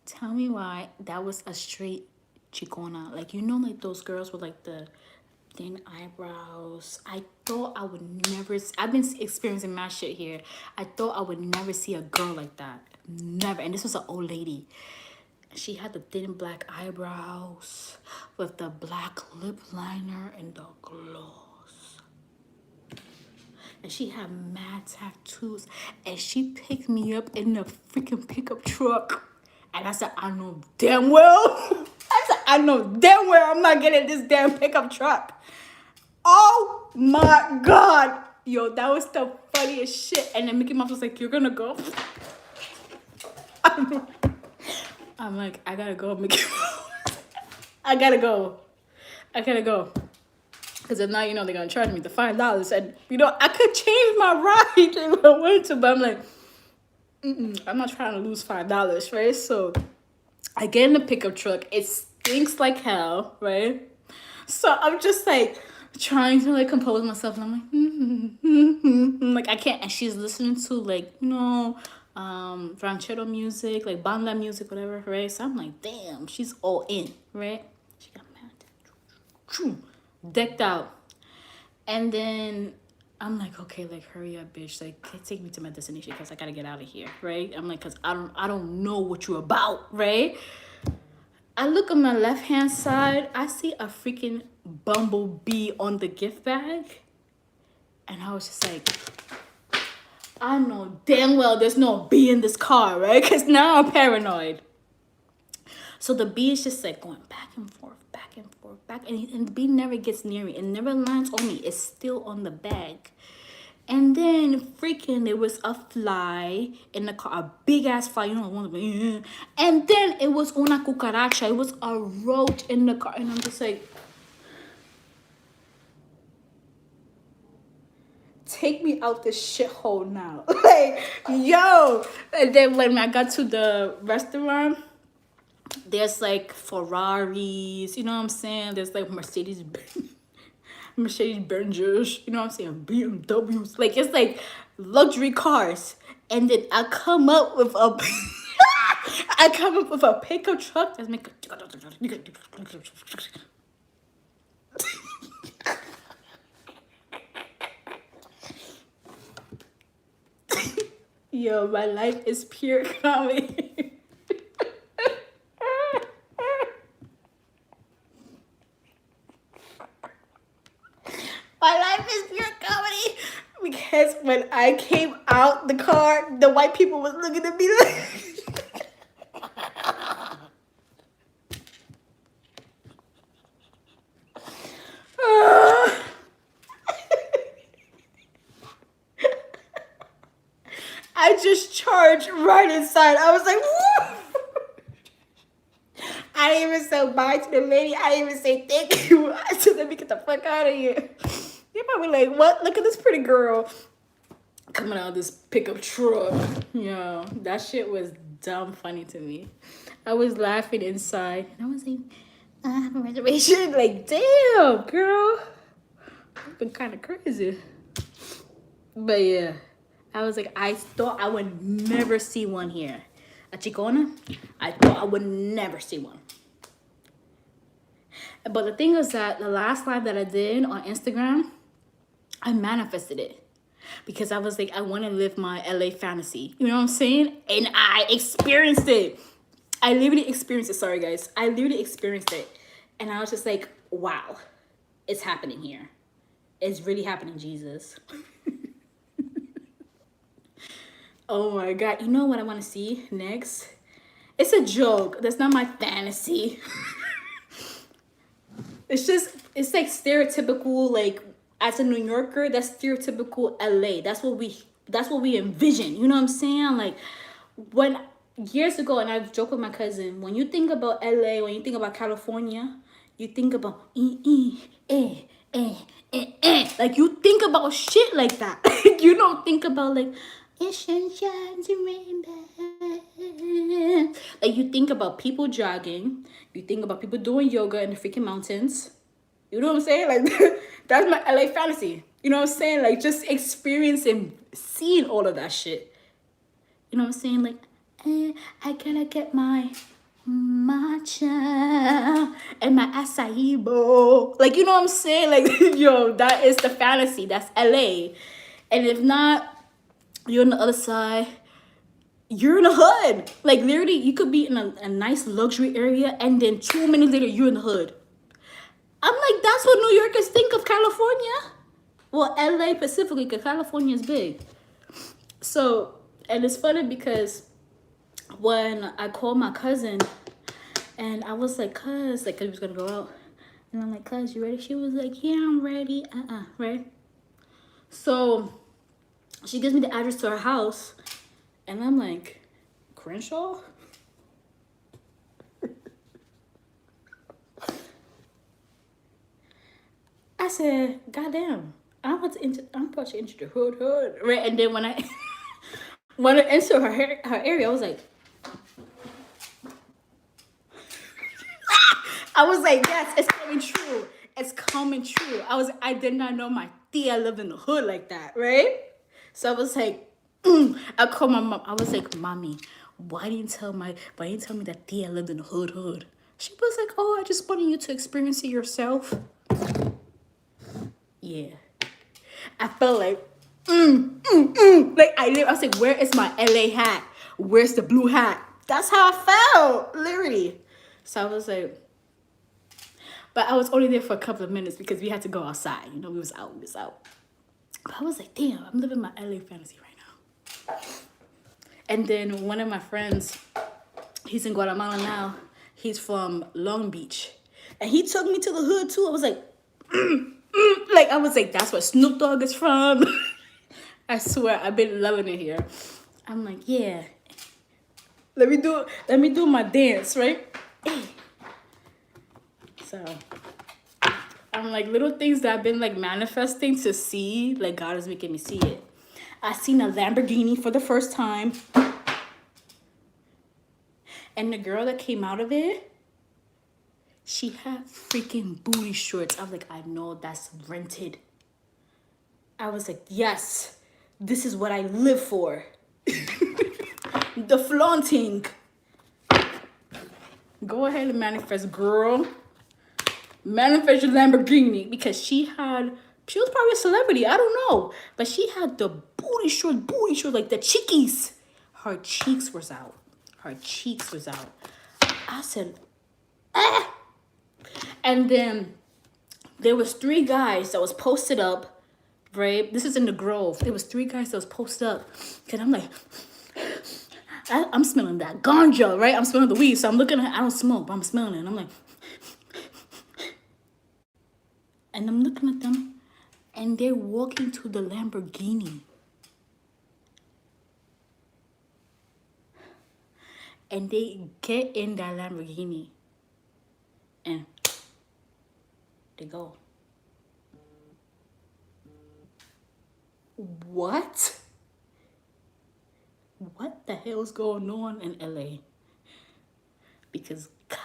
tell me why that was a straight chicona. Like, you know, like those girls with like the thin eyebrows. I thought I would never, I've been experiencing my shit here. I thought I would never see a girl like that. Never. And this was an old lady. She had the thin black eyebrows with the black lip liner and the gloss. And she had mad tattoos. And she picked me up in the freaking pickup truck. And I said, I know damn well. I know damn well I'm not getting this damn pickup truck. Oh my God. Yo, that was the funniest shit. And then Mickey Mouse was like, you're gonna go? I'm like, I gotta go, Mickey Mouse. I gotta go. Because if not, you know, they're going to charge me the $5. And, you know, I could change my ride if I wanted to. But I'm like, I'm not trying to lose $5, right? So I get in the pickup truck. It stinks like hell, right? So I'm just, like, trying to, like, compose myself. And I'm like, like, I can't. And she's listening to, like, you know, ranchero music, like, banda music, whatever, right? So I'm like, damn, she's all in, right? She got mad. Decked out. And then I'm like, okay, like, hurry up, bitch, like, take me to my destination because I gotta get out of here, right? I'm like, because I don't know what you're about, right? I look on my left hand side, I see a freaking bumblebee on the gift bag, and I was just like, I know damn well there's no bee in this car, right? Because now I'm paranoid. So the bee is just like going back and forth, and the bee never gets near me. It never lands on me. It's still on the bag. And then freaking there was a fly in the car, a big ass fly, you know, and then it was una cucaracha. It was a roach in the car, and I'm just like, take me out this shithole now. Like, yo. And then when I got to the restaurant, there's like Ferraris, you know what I'm saying? There's like Mercedes Benzes, you know what I'm saying? BMWs. Like, it's like luxury cars. And then I come up with a pickup truck that's making yo, my life is pure comedy. My life is pure comedy because when I came out the car, the white people was looking at me like, I just charged right inside. I was like, woo! I didn't even say bye to the lady. I didn't even say thank you. I said, let me get the fuck out of here. You're probably like, what? Look at this pretty girl coming out of this pickup truck. Yo, that shit was dumb funny to me. I was laughing inside. And I was like, I have a reservation. Like, damn, girl. I've been kind of crazy. But yeah, I was like, I thought I would never see one here. A Chicona, I thought I would never see one. But the thing is that the last live that I did on Instagram, I manifested it. Because I was like, I want to live my LA fantasy. You know what I'm saying? And I experienced it. I literally experienced it. Sorry, guys. I literally experienced it. And I was just like, wow, it's happening here. It's really happening, Jesus. Oh my God. You know what I want to see next? It's a joke. That's not my fantasy. It's like stereotypical, like, as a New Yorker, that's stereotypical LA. That's what we envision. You know what I'm saying? Like, when years ago, and I've joked with my cousin, when you think about LA, when you think about California, you think about like, you think about shit like that. You don't think about like sunshines and rainbow. Like, you think about people jogging, you think about people doing yoga in the freaking mountains. You know what I'm saying? Like, that's my LA fantasy. You know what I'm saying? Like, just experiencing, seeing all of that shit. You know what I'm saying? Like, I gotta get my matcha and my acai bowl. Like, you know what I'm saying? Like, yo, that is the fantasy. That's LA. And if not, you're on the other side. You're in the hood. Like, literally, you could be in a nice luxury area, and then 2 minutes later, you're in the hood. I'm like, that's what New Yorkers think of California. Well, LA specifically, because California is big. So, and it's funny because when I called my cousin, and I was like, cuz, like, we was going to go out. And I'm like, cuz, you ready? She was like, yeah, I'm ready. Right? So, she gives me the address to her house. And I'm like, Crenshaw? I said, goddamn, I'm about to enter the hood, right? And then when I enter her area, I was like, yes, it's coming true. It's coming true. I did not know my tia lived in the hood like that, right? So I was like, I called my mom. I was like, mommy, why didn't you tell me that tia lived in the hood? She was like, oh, I just wanted you to experience it yourself. Yeah. I felt like, like, I was like, where is my LA hat? Where's the blue hat? That's how I felt, literally. So I was like, but I was only there for a couple of minutes because we had to go outside. You know, we was out. But I was like, damn, I'm living my LA fantasy right now. And then one of my friends, he's in Guatemala now. He's from Long Beach. And he took me to the hood too. I was like, like, I was like, that's where Snoop Dogg is from. I swear, I've been loving it here. I'm like, yeah. Let me do my dance, right? So, I'm like, little things that I've been like manifesting to see, like, God is making me see it. I seen a Lamborghini for the first time. And the girl that came out of it, she had freaking booty shorts. I was like, I know that's rented. I was like, yes, this is what I live for. The flaunting. Go ahead and manifest, girl. Manifest your Lamborghini. Because she was probably a celebrity. I don't know. But she had the booty short, like the cheekies. Her cheeks was out. I said, ah. And then there was 3 guys that was posted up, right? This is in the Grove. There was 3 guys that was posted up. And I'm like, I'm smelling that ganja, right? I'm smelling the weed. So I'm looking at, I don't smoke, but I'm smelling it. And I'm like, and I'm looking at them, and they're walking to the Lamborghini. And they get in that Lamborghini and they go. What? What the hell's going on in LA? Because god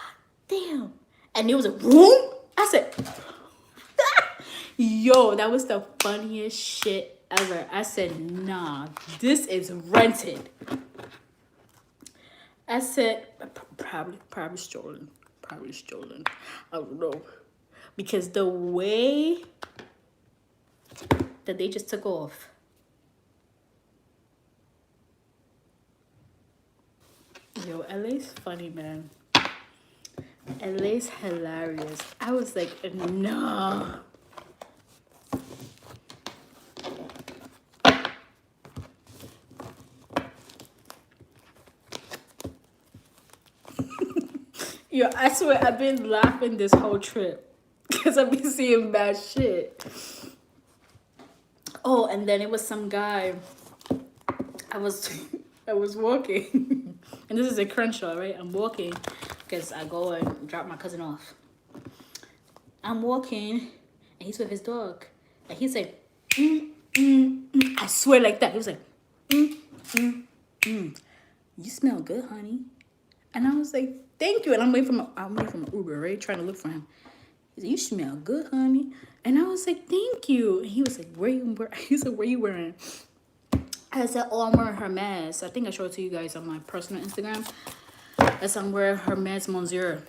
damn. And there was a room. I said, yo, that was the funniest shit ever. I said, nah, this is rented. I said, probably stolen. Probably stolen. I don't know. Because the way that they just took off. Yo, LA's funny, man. LA's hilarious. I was like, no. Yo, I swear I've been laughing this whole trip because I've been seeing bad shit. Oh, and then it was some guy. I was walking, and this is a Crenshaw, right? I'm walking because I go and drop my cousin off. I'm walking, and he's with his dog, and he's like, I swear like that. He was like, you smell good, honey. And I was like, thank you. And I'm waiting for my Uber, right? Trying to look for him. He said, you smell good, honey. And I was like, thank you. And he was like, he said, where you wearing? I said, oh, I'm wearing Hermes. I think I showed it to you guys on my personal Instagram. I said, I'm wearing Hermes Monsieur.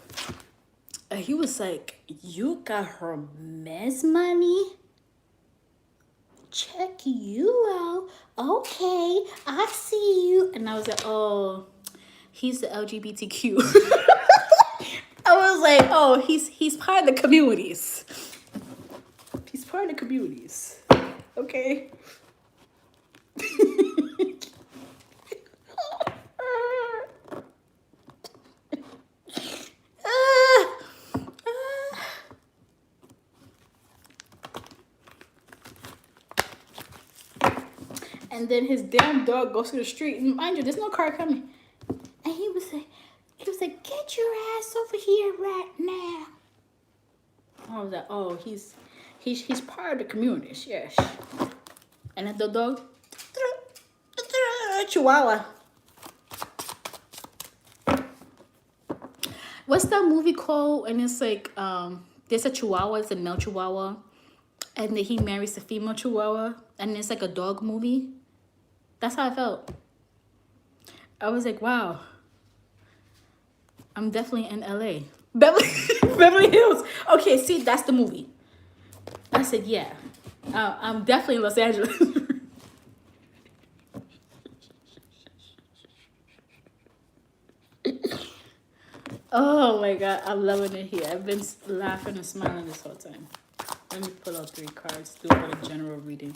And he was like, you got Hermes money? Check you out. Okay, I see you. And I was like, oh, he's the LGBTQ. I was like, oh, he's part of the communities. He's part of the communities. Okay. And then his damn dog goes to the street. And mind you, there's no car coming. And he was like, get your ass over here right now. I was like, oh, he's part of the community, yes. And then the dog, Chihuahua. What's that movie called? And it's like, there's a Chihuahua, it's a male Chihuahua, and then he marries the female Chihuahua, and it's like a dog movie. That's how I felt. I was like, wow, I'm definitely in LA. Beverly Hills. Okay, see, that's the movie. I said, yeah, I'm definitely in Los Angeles. Oh my God, I'm loving it here. I've been laughing and smiling this whole time. Let me pull out 3 cards, do a general reading.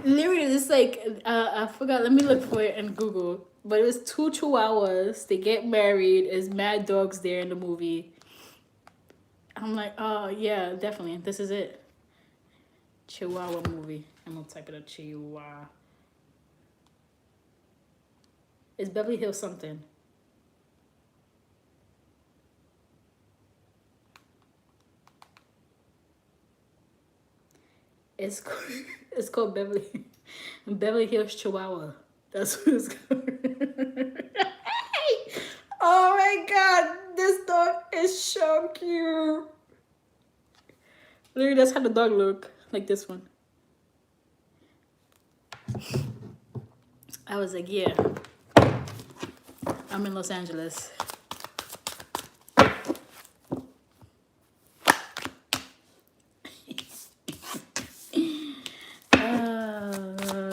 Literally, it's like, I forgot, let me look for it in Google. But it was 2 Chihuahuas, they get married, there's mad dogs there in the movie. I'm like, oh yeah, definitely, this is it. Chihuahua movie. I'm gonna type it up, Chihuahua. It's Beverly Hills something. It's called Beverly Hills Chihuahua. That's what it's called. Oh my God, this dog is so cute. Literally, that's how the dog look, like this one. I was like, yeah, I'm in Los Angeles.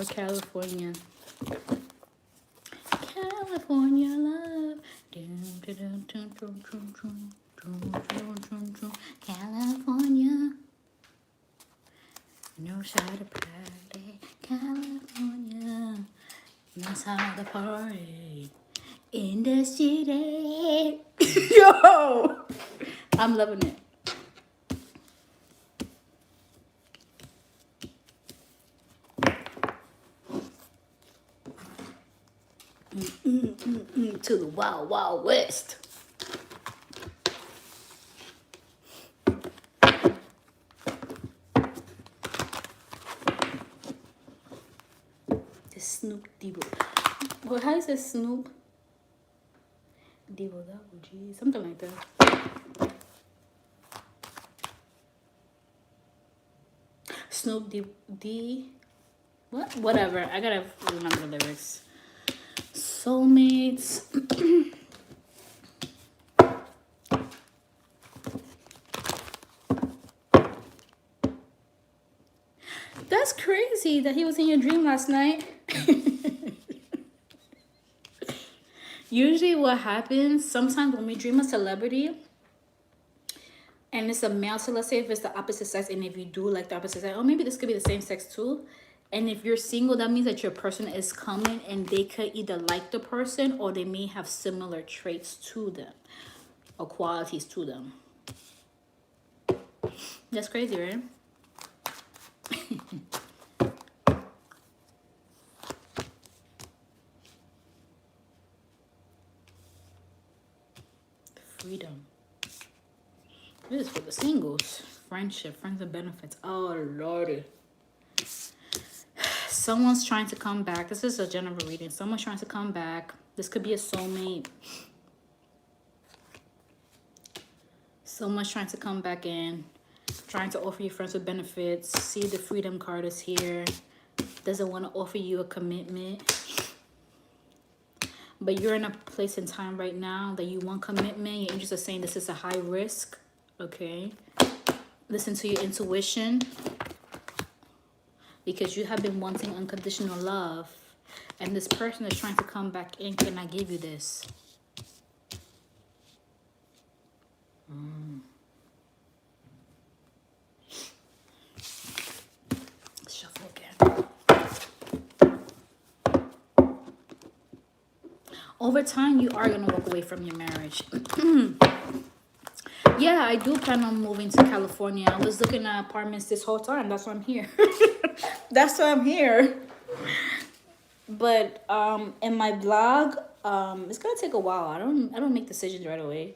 California. California love. California. Knows how to party. California knows how to party. In the city. Yo! I'm loving it. To the wild, wild west. The Snoop Debo. Well, how is it Snoop? Debo, G, something like that. Snoop D. What? Whatever. I gotta remember the lyrics. Soulmates. That's crazy that he was in your dream last night. Usually what happens, sometimes when we dream a celebrity, and it's a male, so let's say if it's the opposite sex, and if you do like the opposite sex, or maybe this could be the same sex too. And if you're single, that means that your person is coming and they could either like the person or they may have similar traits to them or qualities to them. That's crazy, right? Freedom. This is for the singles. Friendship, friends and benefits. Oh, Lordy. Someone's trying to come back. This is a general reading. Someone's trying to come back. This could be a soulmate. Someone's trying to come back in. Trying to offer you friends with benefits. See, the freedom card is here. Doesn't want to offer you a commitment. But you're in a place in time right now that you want commitment. Your angels are saying this is a high risk. Okay. Listen to your intuition. Because you have been wanting unconditional love. And this person is trying to come back in. Can I give you this? Shuffle again. Over time, you are going to walk away from your marriage. Yeah, I do plan on moving to California. I was looking at apartments this whole time. That's why I'm here. That's why I'm here. But in my blog, it's gonna take a while. I don't make decisions right away.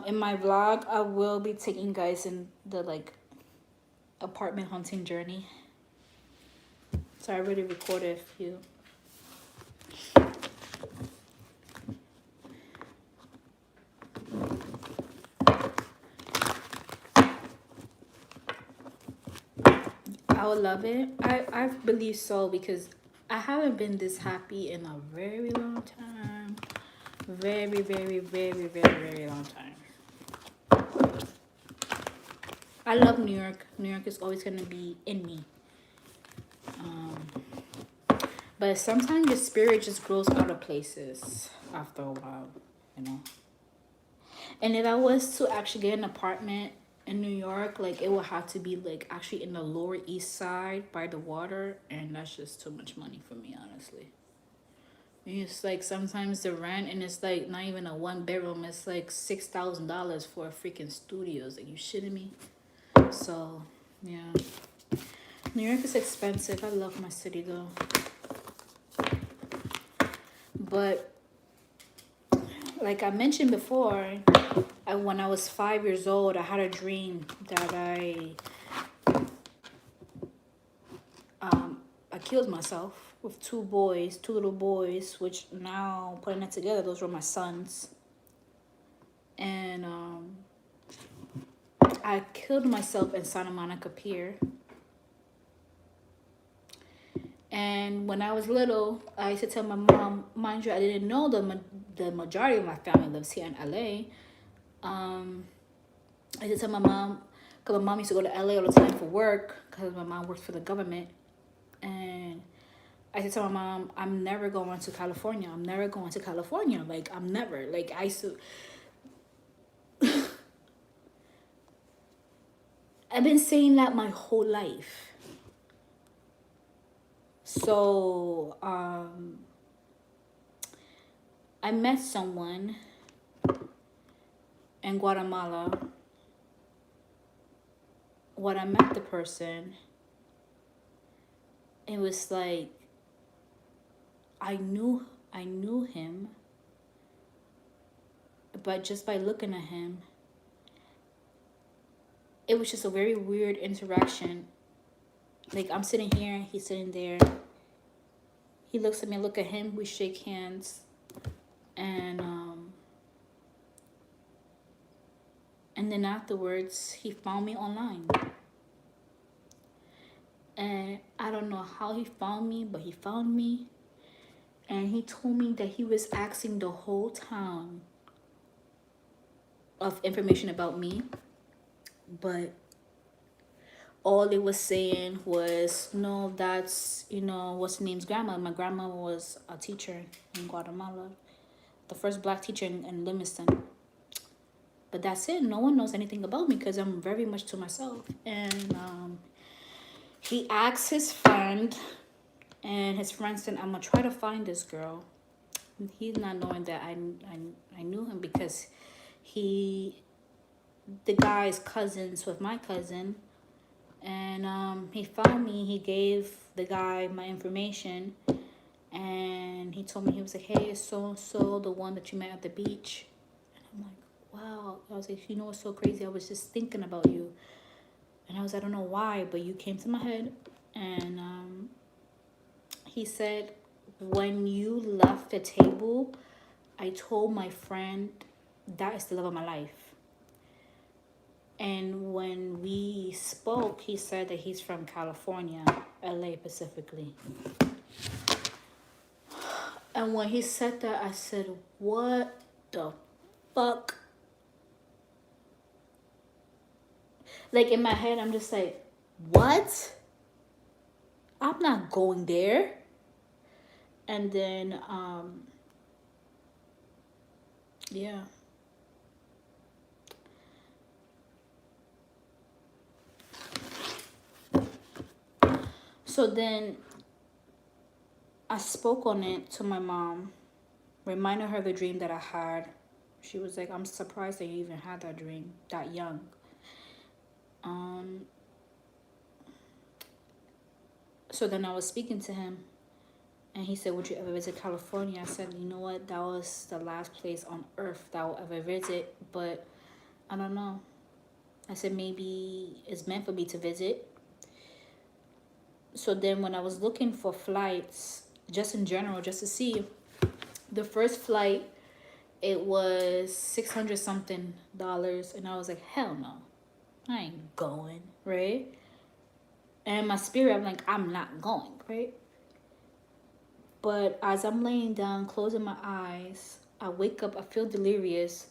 In my vlog, I will be taking you guys in the like apartment hunting journey. So I already recorded a few. I would love it. I believe so, because I haven't been this happy in a very long time. Very, very, very, very, very long time. I love New York. New York is always going to be in me. But sometimes your spirit just grows out of places after a while, you know. And if I was to actually get an apartment in New York, like it would have to be like actually in the Lower East Side by the water, and that's just too much money for me, honestly. It's like sometimes the rent, and it's like not even a 1-bedroom, it's like $6,000 for a freaking studio. It's like, you shitting me? So yeah, New York is expensive. I love my city though. But like I mentioned before, when I was 5 years old, I had a dream that I killed myself with two little boys, which now putting it together, those were my sons. And I killed myself in Santa Monica Pier. And when I was little, I used to tell my mom, mind you, I didn't know the majority of my family lives here in LA. I used to tell my mom, because my mom used to go to LA all the time for work, because my mom works for the government. And I used to tell my mom, I'm never going to California. I'm never going to California. Like, I'm never. Like, I used to... I've been saying that my whole life. So, I met someone in Guatemala. When I met the person, it was like, I knew I knew him, but just by looking at him, it was just a very weird interaction. Like, I'm sitting here, he's sitting there. He looks at me, I look at him, we shake hands. And then afterwards, he found me online. And I don't know how he found me, but he found me. And he told me that he was asking the whole town of information about me. But all it was saying was, no, that's, what's the name's grandma. My grandma was a teacher in Guatemala. The first black teacher in Livingston. But that's it. No one knows anything about me because I'm very much to myself. And he asked his friend, and his friend said, I'm going to try to find this girl. He's not knowing that I knew him because the guy's cousins with my cousin. And he found me. He gave the guy my information. And he told me, he was like, hey, it's so-and-so, the one that you met at the beach. And I'm like, wow. I was like, what's so crazy? I was just thinking about you. And I don't know why, but you came to my head. And he said, when you left the table, I told my friend that is the love of my life. And when we spoke, he said that he's from California, LA specifically. And when he said that, I said, what the fuck? Like, in my head, I'm just like, what? I'm not going there. And then, yeah. So then I spoke on it to my mom, reminded her the dream that I had. She was like, I'm surprised that you even had that dream that young. So then I was speaking to him, and he said, would you ever visit California? I said, you know what? That was the last place on earth that I'll ever visit, but I don't know. I said, maybe it's meant for me to visit. So then when I was looking for flights, just in general, just to see, the first flight, it was $600 something. And I was like, hell no, I ain't going, right? And my spirit, I'm like, I'm not going, right? But as I'm laying down, closing my eyes, I wake up, I feel delirious,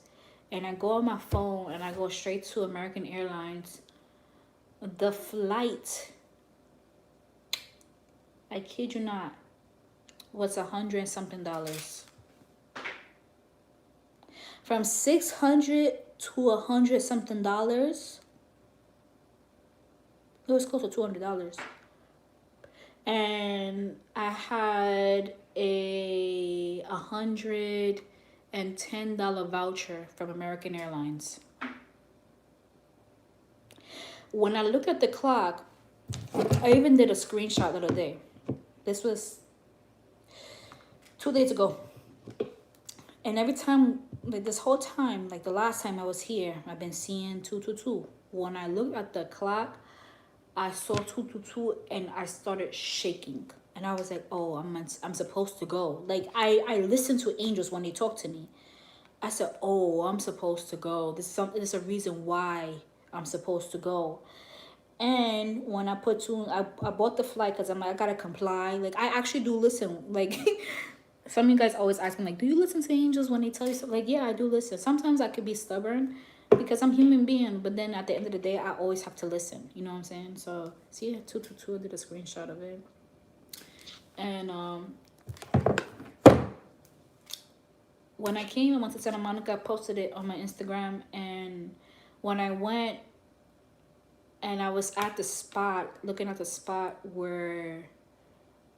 and I go on my phone and I go straight to American Airlines. The flight, I kid you not, was $100 something. From $600 to $100 something. It was close to $200. And I had a $110 voucher from American Airlines. When I look at the clock, I even did a screenshot the other day. This was 2 days ago. And every time, like this whole time, like the last time I was here, I've been seeing 222. When I looked at the clock, I saw 222 and I started shaking. And I was like, oh, I'm supposed to go. Like, I listen to angels when they talk to me. I said, oh, I'm supposed to go. There's a reason why I'm supposed to go. And when I I bought the flight because I'm like, I gotta comply. Like, I actually do listen. Like, some of you guys always ask me, like, do you listen to angels when they tell you something? Like, yeah, I do listen. Sometimes I could be stubborn because I'm a human being. But then at the end of the day, I always have to listen. You know what I'm saying? So, see, 222, I did a screenshot of it. And when I came and went to Santa Monica, I posted it on my Instagram. And when I went and I was at the spot, looking at the spot where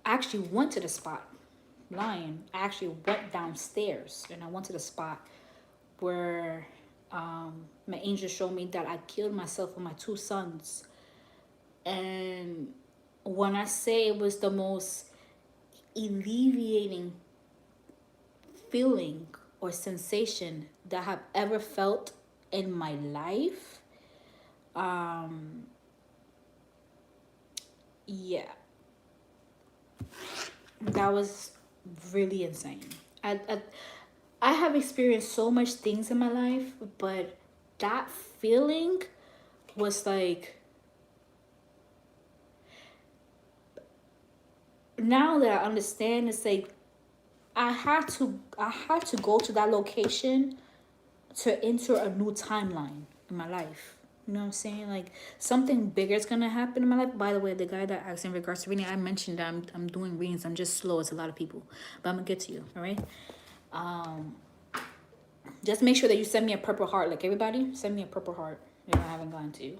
I actually went to the spot. Lying. I actually went downstairs and I went to the spot where my angel showed me that I killed myself with my 2 sons. And when I say it was the most alleviating feeling or sensation that I have ever felt in my life. Yeah, that was really insane. I have experienced so much things in my life, but that feeling was like, now that I understand, it's like I had to go to that location to enter a new timeline in my life. You know what I'm saying? Like, something bigger is gonna happen in my life. By the way, the guy that asked in regards to reading, I mentioned that I'm doing readings. I'm just slow. It's a lot of people, but I'm gonna get to you. All right. Just make sure that you send me a purple heart. Like, everybody, send me a purple heart if I haven't gotten to you.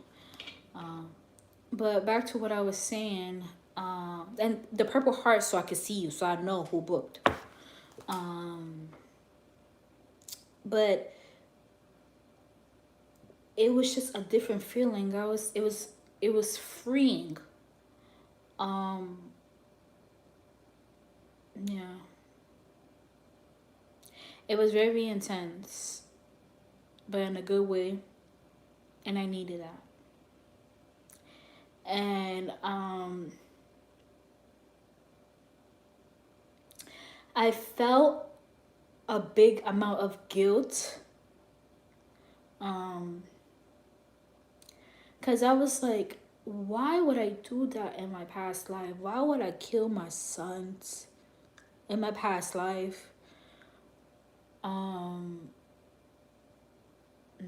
But back to what I was saying. And the purple heart, so I could see you, so I know who booked. But it was just a different feeling. It was freeing. Yeah. It was very intense, but in a good way, and I needed that. And I felt a big amount of guilt. Cause I was like, why would I do that in my past life? Why would I kill my sons in my past life? And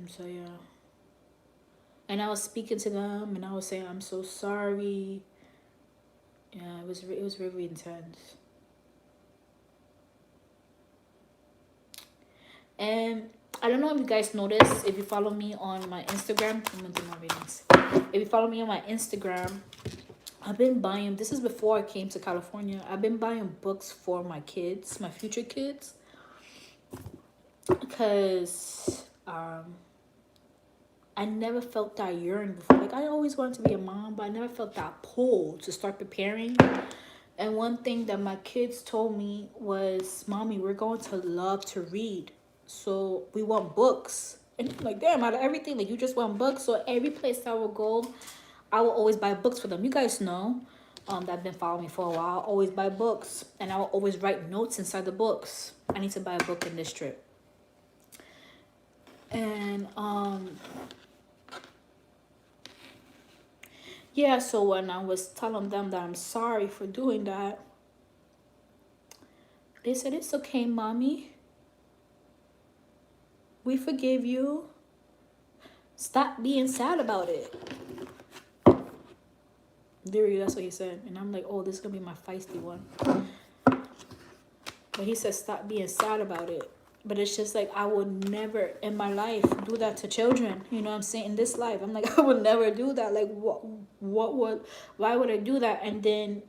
so yeah. And I was speaking to them, and I was saying, I'm so sorry. Yeah, it was really intense. And I don't know if you guys noticed, if you follow me on my Instagram, I'm gonna do my readings. If you follow me on my Instagram, I've been buying, this is before I came to California, I've been buying books for my kids, my future kids. Because I never felt that yearning before. Like, I always wanted to be a mom, but I never felt that pull to start preparing. And one thing that my kids told me was, Mommy, we're going to love to read, so we want books. And I'm like, damn, out of everything, like, you just want books? So every place I will go, I will always buy books for them. You guys know that have been following me for a while. I always buy books, and I will always write notes inside the books. I need to buy a book in this trip. And yeah, so when I was telling them that I'm sorry for doing that, they said, it's okay, Mommy. We forgive you. Stop being sad about it. Literally, that's what he said. And I'm like, oh, this is going to be my feisty one. But he said, stop being sad about it. But it's just like, I would never in my life do that to children. You know what I'm saying? In this life, I'm like, I would never do that. Like, why would I do that? And then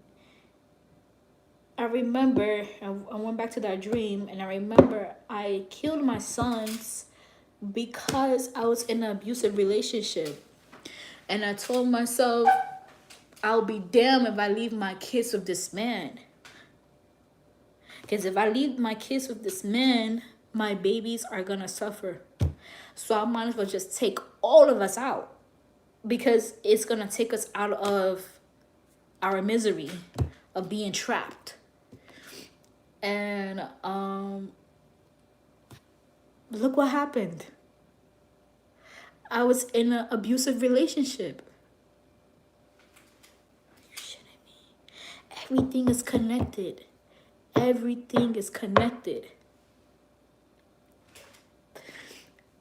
I remember, I went back to that dream, and I remember I killed my sons because I was in an abusive relationship. And I told myself, I'll be damned if I leave my kids with this man. Because if I leave my kids with this man, my babies are going to suffer. So I might as well just take all of us out, because it's going to take us out of our misery of being trapped. And look what happened. I was in an abusive relationship. Are you shitting me? Everything is connected. Everything is connected.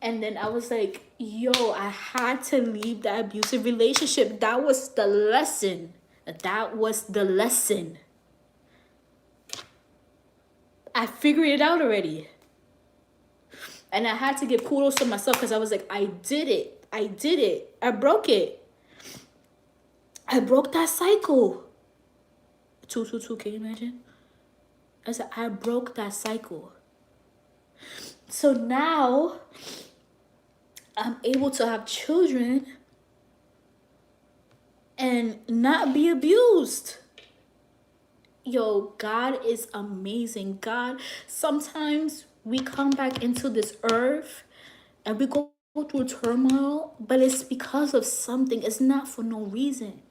And then I was like, yo, I had to leave that abusive relationship. That was the lesson. That was the lesson. I figured it out already. And I had to give kudos to myself, because I was like, I did it. I did it. I broke it. I broke that cycle. 222, can you imagine? I said, I broke that cycle. So now I'm able to have children and not be abused. Yo, God is amazing. God, sometimes we come back into this earth and we go through turmoil, but it's because of something. It's not for no reason.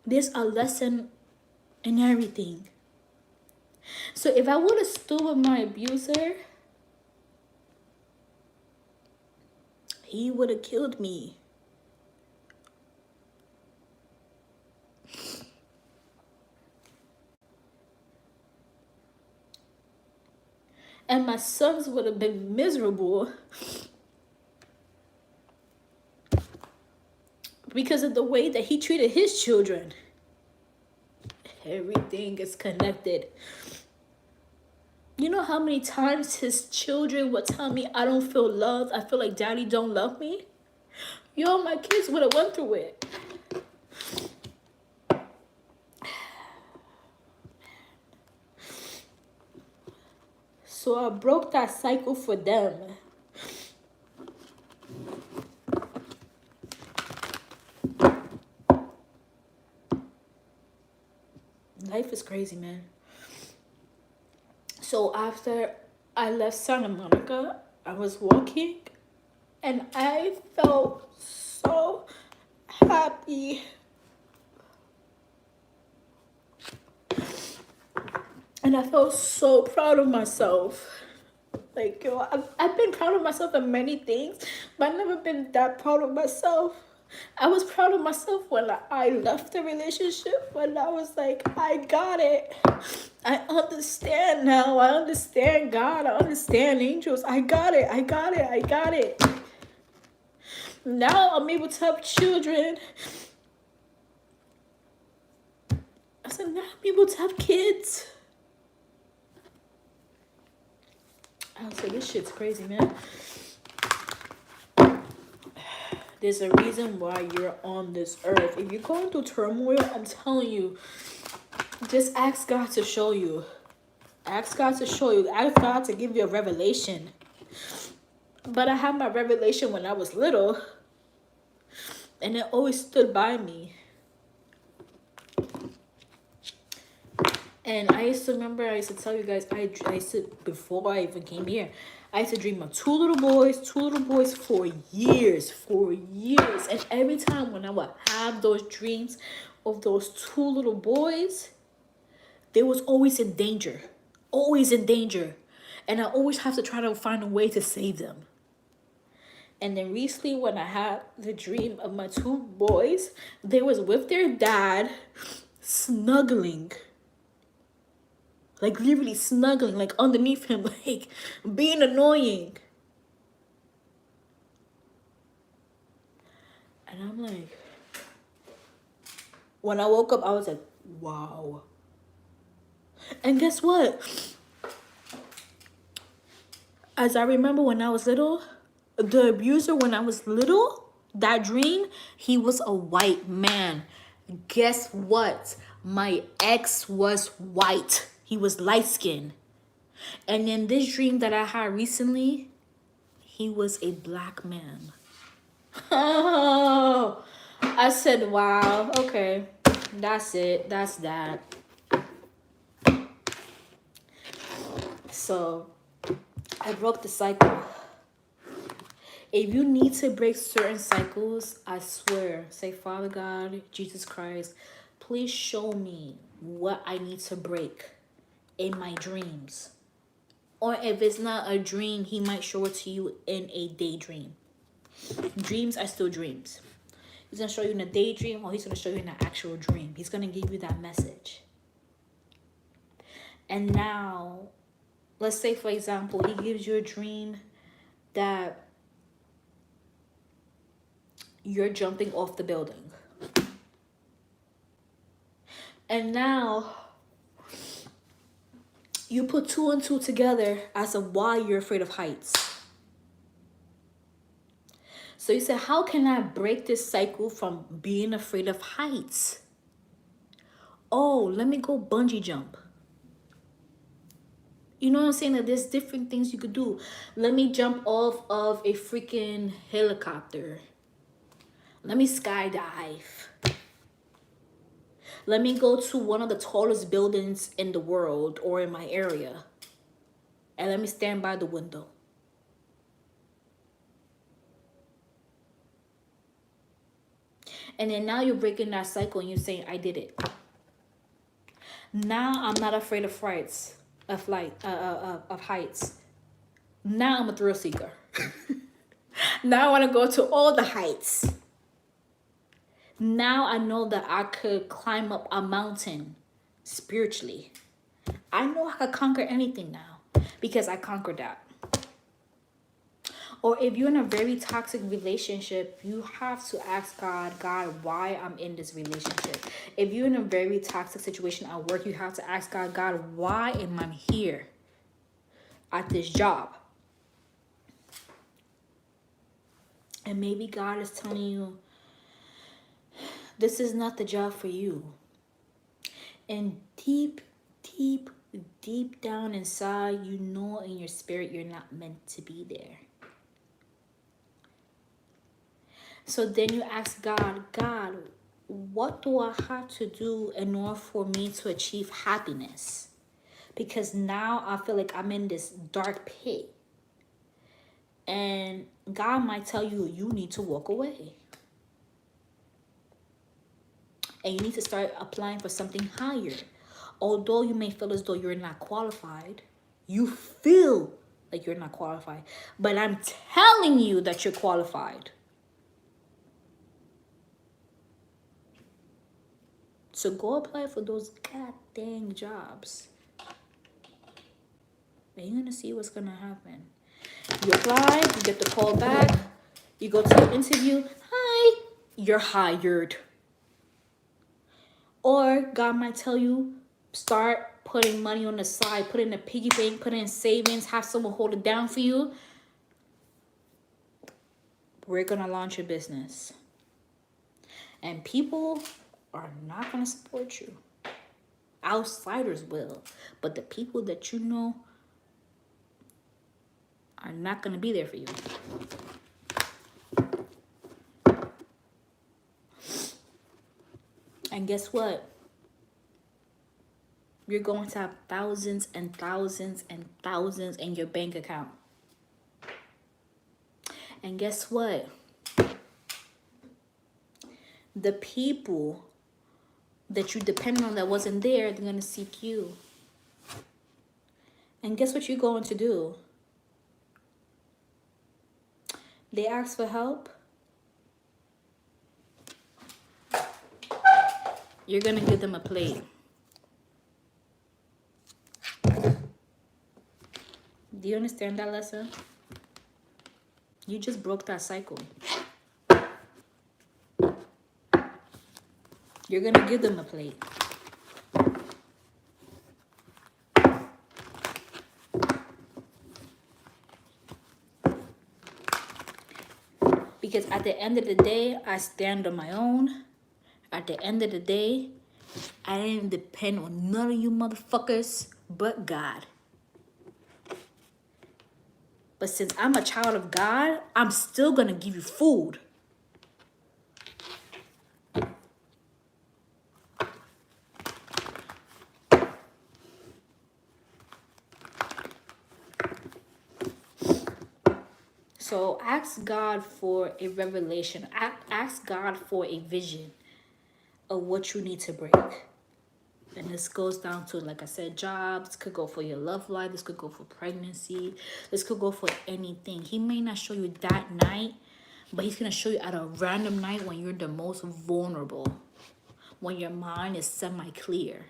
There's a lesson in everything. So if I would have stood with my abuser, he would have killed me. And my sons would have been miserable because of the way that he treated his children. Everything is connected. You know how many times his children would tell me, I don't feel loved. I feel like daddy don't love me. Yo, my kids would have went through it. So I broke that cycle for them. Life is crazy, man. So after I left Santa Monica, I was walking and I felt so happy. And I felt so proud of myself. Like, yo, I've been proud of myself in many things, but I've never been that proud of myself. I was proud of myself when I left the relationship, when I was like, I got it. I understand now. I understand God. I understand angels. I got it. I got it. I got it. Now I'm able to have children. I said, now I'm able to have kids. I was like, this shit's crazy, man. There's a reason why you're on this earth. If you're going through turmoil, I'm telling you, just ask God to show you. Ask God to show you. Ask God to give you a revelation. But I had my revelation when I was little, and it always stood by me. And I used to remember, I used to tell you guys, I used to, before I even came here, I used to dream of two little boys for years. And every time when I would have those dreams of those two little boys, they was always in danger. Always in danger. And I always have to try to find a way to save them. And then recently when I had the dream of my two boys, they was with their dad, snuggling. Like literally snuggling, like underneath him, like being annoying. And I'm like, when I woke up, I was like, wow. And guess what? As I remember when I was little, the abuser when I was little, that dream, he was a white man. Guess what? My ex was white. He was light-skinned. And in this dream that I had recently, he was a black man. Oh, I said, wow, okay. That's it. That's that. So, I broke the cycle. If you need to break certain cycles, I swear, say, Father God, Jesus Christ, please show me what I need to break in my dreams. Or if it's not a dream, he might show it to you in a daydream. Dreams are still dreams. He's going to show you in a daydream, or he's going to show you in an actual dream. He's going to give you that message. And now, let's say, for example, he gives you a dream that you're jumping off the building. And now, you put two and two together as to why you're afraid of heights. So you said, how can I break this cycle from being afraid of heights? Oh, let me go bungee jump. You know what I'm saying? That there's different things you could do. Let me jump off of a freaking helicopter. Let me skydive. Let me go to one of the tallest buildings in the world or in my area, and let me stand by the window. And then now you're breaking that cycle and you're saying, I did it. Now I'm not afraid of heights. Now I'm a thrill seeker. Now I want to go to all the heights. Now I know that I could climb up a mountain spiritually. I know I could conquer anything now because I conquered that. Or if you're in a very toxic relationship, you have to ask God, why I'm in this relationship. If you're in a very toxic situation at work, you have to ask God, why am I here at this job? And maybe God is telling you, this is not the job for you. And deep down inside, you know in your spirit you're not meant to be there. So then you ask God, what do I have to do in order for me to achieve happiness? Because now I feel like I'm in this dark pit. And God might tell you, you need to walk away. And you need to start applying for something higher. Although you may feel as though you're not qualified, you feel like you're not qualified. But I'm telling you that you're qualified. So go apply for those goddamn jobs. And you're going to see what's going to happen. You apply, you get the call back, you go to the interview, hi, you're hired. Or God might tell you, start putting money on the side, put in a piggy bank, put in savings, have someone hold it down for you. We're going to launch a business. And people are not going to support you. Outsiders will. But the people that you know are not going to be there for you. And guess what? You're going to have thousands and thousands and thousands in your bank account. And guess what? The people that you depended on that wasn't there, they're going to seek you. And guess what you're going to do? They ask for help. You're going to give them a plate. Do you understand that lesson? You just broke that cycle. You're going to give them a plate. Because at the end of the day, I stand on my own. At the end of the day, I didn't depend on none of you motherfuckers but God. But since I'm a child of God, I'm still going to give you food. So ask God for a revelation. Ask God for a vision of what you need to break. And this goes down to, like I said, jobs. This could go for your love life. This could go for pregnancy. This could go for anything. He may not show you that night, but he's going to show you at a random night when you're the most vulnerable. When your mind is semi-clear.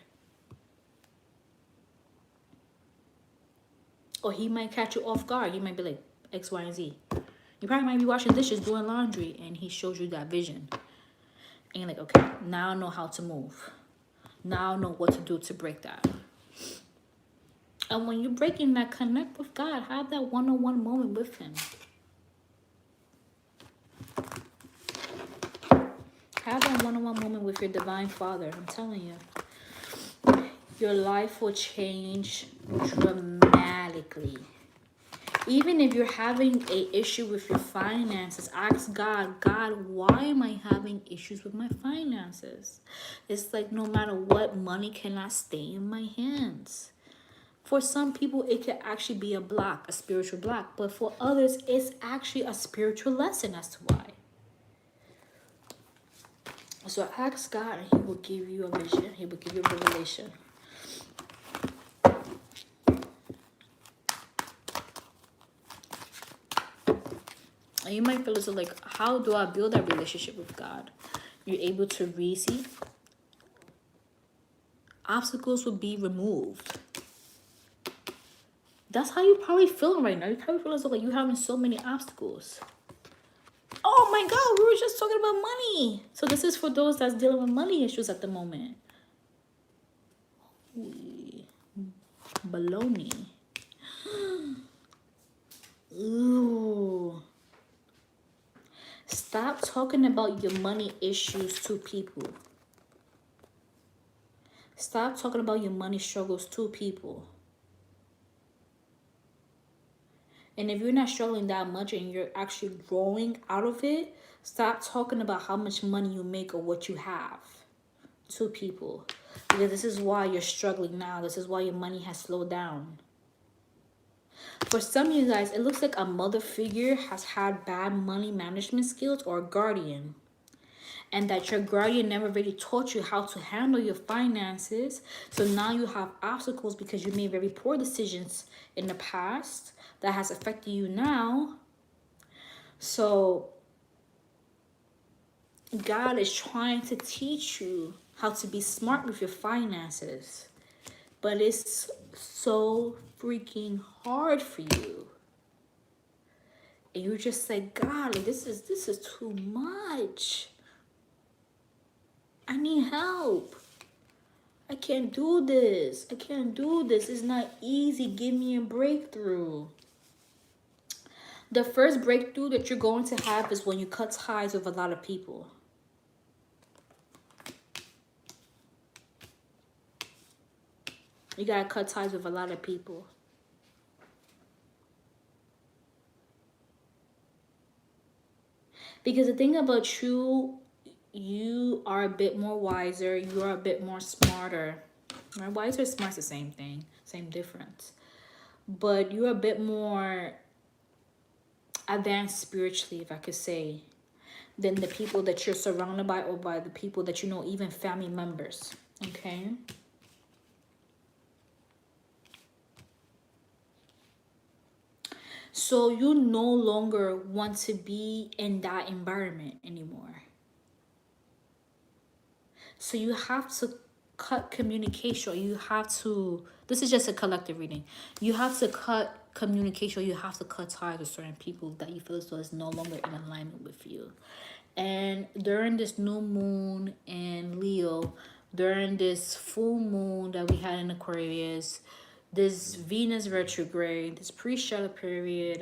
Or he might catch you off guard. You might be like, X, Y, and Z. You probably might be washing dishes, doing laundry, and he shows you that vision. And you're like, okay, now I know how to move. Now I know what to do to break that. And when you're breaking that, connect with God. Have that one-on-one moment with him. Have that one-on-one moment with your divine Father. I'm telling you. Your life will change dramatically. Even if you're having a issue with your finances, ask God, God, why am I having issues with my finances? It's like no matter what, money cannot stay in my hands. For some people, it could actually be a block, a spiritual block. But for others, it's actually a spiritual lesson as to why. So ask God and He will give you a vision. He will give you a revelation. And you might feel as though like, how do I build that relationship with God? You're able to receive. Obstacles will be removed. That's how you're probably feeling right now. You probably feel as though like you're having so many obstacles. Oh my God, we were just talking about money. So this is for those that's dealing with money issues at the moment. Baloney. Ooh. Stop talking about your money issues to people. Stop talking about your money struggles to people. And if you're not struggling that much and you're actually growing out of it, stop talking about how much money you make or what you have to people. Because this is why you're struggling now. This is why your money has slowed down. For some of you guys, it looks like a mother figure has had bad money management skills or a guardian. And that your guardian never really taught you how to handle your finances. So now you have obstacles because you made very poor decisions in the past that has affected you now. So God is trying to teach you how to be smart with your finances. But it's so freaking hard for you. And you're just like, God, like, this is too much. I need help. I can't do this. I can't do this. It's not easy. Give me a breakthrough. The first breakthrough that you're going to have is when you cut ties with a lot of people. You gotta cut ties with a lot of people. Because the thing about you, you are a bit more wiser. You are a bit more smarter. Right? Wiser, smart's the same thing. Same difference. But you're a bit more advanced spiritually, if I could say, than the people that you're surrounded by or by the people that you know, even family members. Okay? So you no longer want to be in that environment anymore. So you have to cut communication. You have to, this is just a collective reading. You have to cut communication. You have to cut ties with certain people that you feel as though is no longer in alignment with you. And during this new moon in Leo, during this full moon that we had in Aquarius, this Venus retrograde, this pre-shadow period,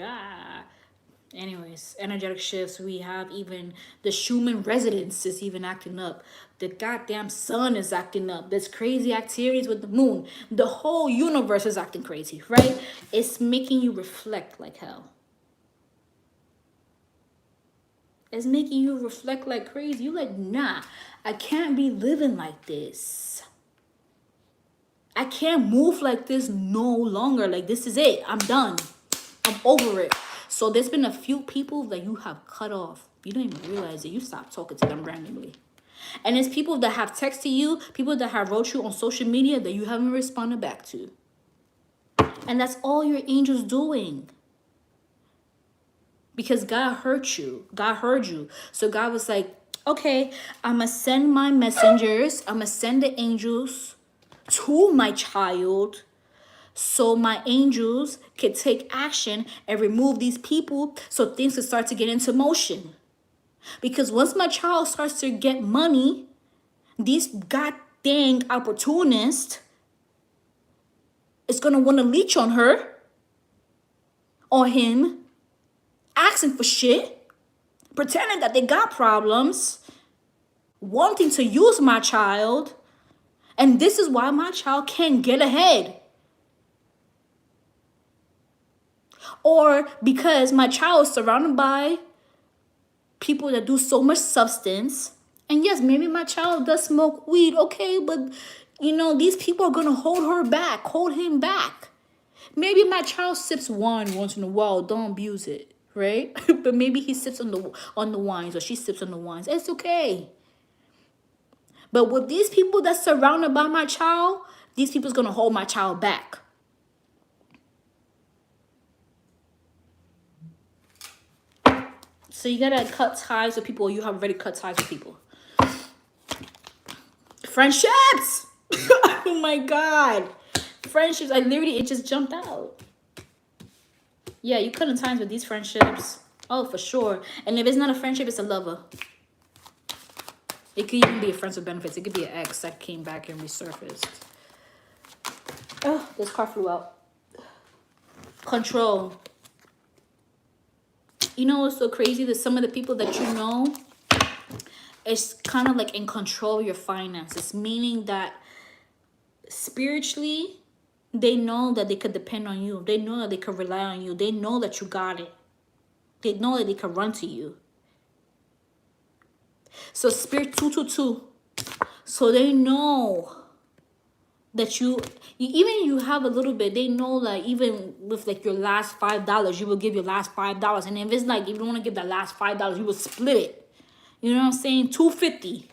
anyways, energetic shifts. We have even the Schumann resonance is even acting up. The goddamn sun is acting up. There's crazy activities with the moon. The whole universe is acting crazy, right? It's making you reflect like hell. It's making you reflect like crazy. You're like, nah, I can't be living like this. I can't move like this no longer. Like, this is it. I'm done. I'm over it. So there's been a few people that you have cut off. You don't even realize it. You stop talking to them randomly. And it's people that have texted you, people that have wrote you on social media that you haven't responded back to. And that's all your angels doing. Because God heard you. God heard you. So God was like, okay, I'm going to send my messengers. I'm going to send the angels to my child so my angels can take action and remove these people so things can start to get into motion. Because once my child starts to get money, these god dang opportunists is going to want to leech on her or him, asking for shit, pretending that they got problems, wanting to use my child. And this is why my child can't get ahead. Or because my child is surrounded by people that do so much substance. And yes, maybe my child does smoke weed, okay, but you know, these people are gonna hold her back, hold him back. Maybe my child sips wine once in a while, don't abuse it, right? But maybe he sips on the wines, or she sips on the wines. It's okay. But with these people that's surrounded by my child, these people's gonna hold my child back. So you gotta cut ties with people, or you have already cut ties with people. Friendships! Oh my God. Friendships, it just jumped out. Yeah, you cutting ties with these friendships. Oh, for sure. And if it's not a friendship, it's a lover. It could even be a friends with benefits. It could be an ex that came back and resurfaced. Oh, this card flew out. Control. You know what's so crazy? That some of the people that you know, it's kind of like in control of your finances. Meaning that spiritually, they know that they could depend on you. They know that they could rely on you. They know that you got it. They know that they can run to you. So spirit 222. So they know that you have a little bit. They know that even with like your last $5, you will give your last $5. And if it's like, if you want to give that last $5, you will split it. You know what I'm saying? $250.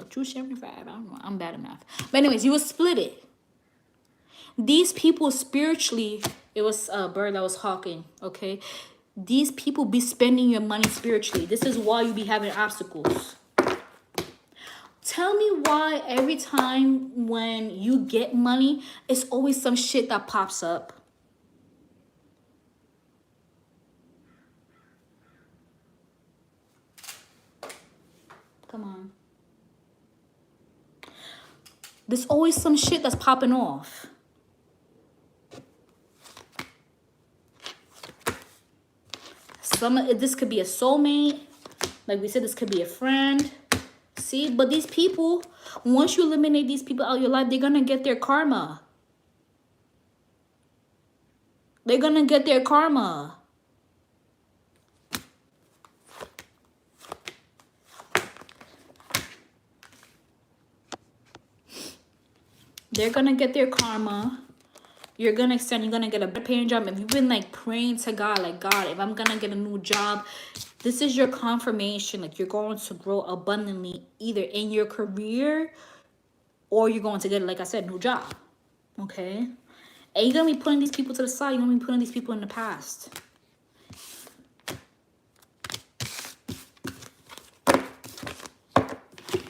Or $275. I don't know. I'm bad at math. But anyways, you will split it. These people spiritually, it was a bird that was hawking, okay? These people be spending your money spiritually. This is why you be having obstacles. Tell me why every time when you get money, it's always some shit that pops up. Come on. There's always some shit that's popping off. This could be a soulmate. Like we said, this could be a friend. See, but these people, once you eliminate these people out of your life, they're gonna get their karma. They're gonna get their karma. They're gonna get their karma. You're gonna get a better paying job. If you've been like praying to God, like, God, if I'm gonna get a new job, this is your confirmation. Like, you're going to grow abundantly either in your career, or you're going to get, like I said, a new job. Okay? And you're gonna be putting these people to the side. You're gonna be putting these people in the past.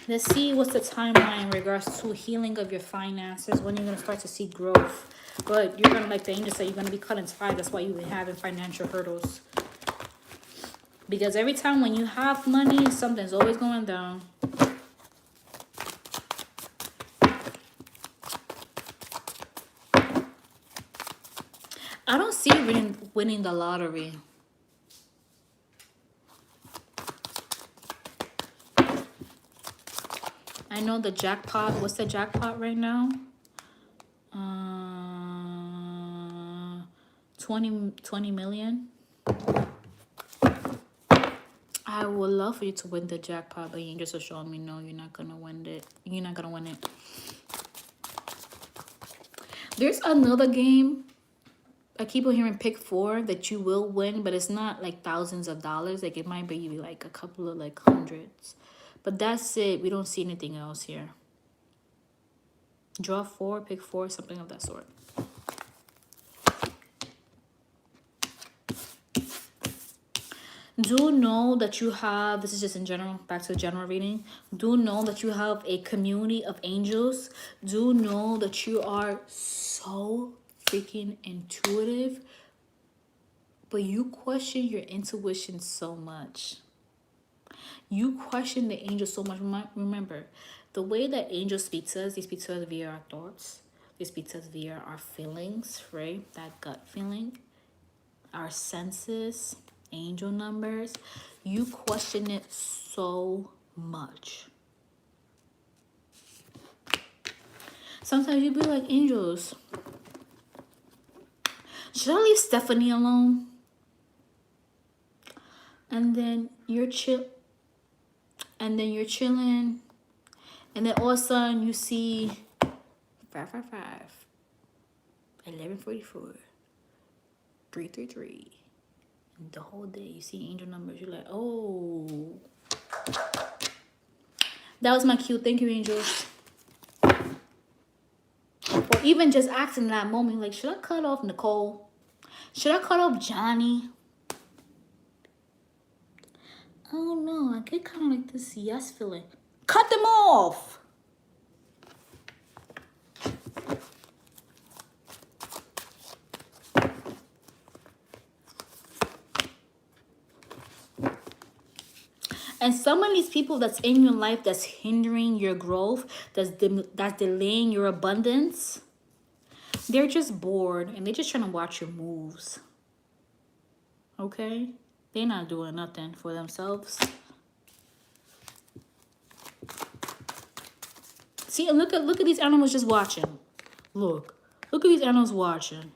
Let's see what's the timeline in regards to healing of your finances. When you're gonna start to see growth. But you're gonna, like the angel said, you're gonna be cutting ties. That's why you've been having financial hurdles. Because every time when you have money, something's always going down. I don't see you winning the lottery. I know the jackpot. What's the jackpot right now? 20 million. I would love for you to win the jackpot, but you just are showing me no, you're not gonna win it. You're not gonna win it. There's another game. I keep on hearing pick 4 that you will win, but it's not like thousands of dollars. Like, it might be like a couple of like hundreds. But that's it. We don't see anything else here. Draw 4, pick 4, something of that sort. Do know that you have, this is just in general, back to the general reading. Do know that you have a community of angels. Do know that you are so freaking intuitive, but you question your intuition so much. You question the angels so much. Remember, the way that angels speak to us, they speak to us via our thoughts. They speak to us via our feelings, right? That gut feeling, our senses, angel numbers. You question it so much. Sometimes you be like, angels, Should I leave Stephanie alone? And then you're chill. And then you're chilling. And then all of a sudden you see 555, 1144, 333. And the whole day you see angel numbers. You're like, oh. That was my cue. Thank you, angels. Or even just asking in that moment, like, should I cut off Nicole? Should I cut off Johnny? Oh no, I get kind of like this yes feeling. Cut them off! And some of these people that's in your life that's hindering your growth, that's delaying your abundance, they're just bored and they're just trying to watch your moves. Okay? They're not doing nothing for themselves. See, and look at these animals just watching. Look at these animals watching.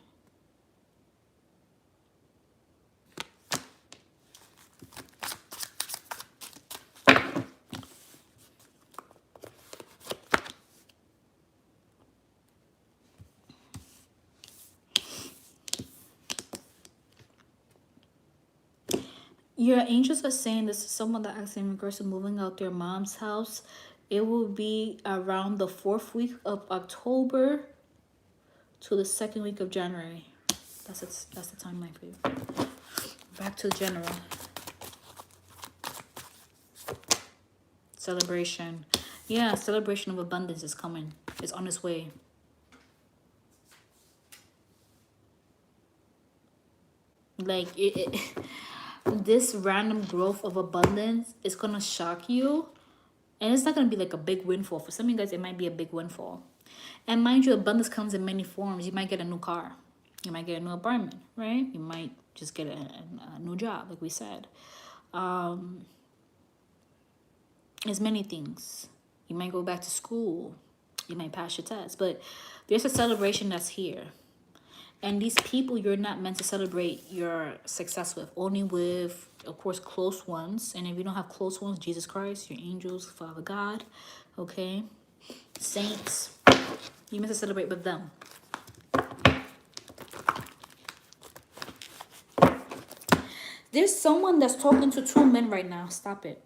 Your angels are saying this is someone that actually in regards to moving out their mom's house. It will be around the 4th week of October to the 2nd week of January. That's the timeline for you. Back to the general. Celebration. Yeah, celebration of abundance is coming. It's on its way. Like this random growth of abundance is gonna shock you, and it's not gonna be like a big windfall. For some of you guys, it might be a big windfall. And mind you, abundance comes in many forms. You might get a new car, you might get a new apartment, right? You might just get a new job, like we said. There's many things. You might go back to school, you might pass your test, but there's a celebration that's here. And these people you're not meant to celebrate your success with, only with, of course, close ones. And if you don't have close ones, Jesus Christ, your angels, Father God, okay? Saints, you're meant to celebrate with them. There's someone that's talking to 2 men right now. Stop it.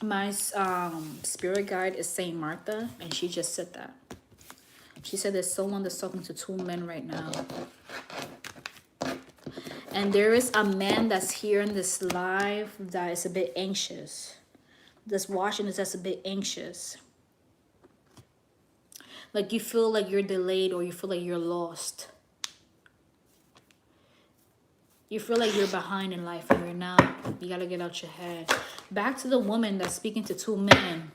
My spirit guide is Saint Martha, and she just said that. She said there's someone that's talking to 2 men right now. And there is a man that's here in this live that is a bit anxious. That's watching this, that's a bit anxious. Like you feel like you're delayed, or you feel like you're lost. You feel like you're behind in life and you're not. You gotta get out your head. Back to the woman that's speaking to 2 men.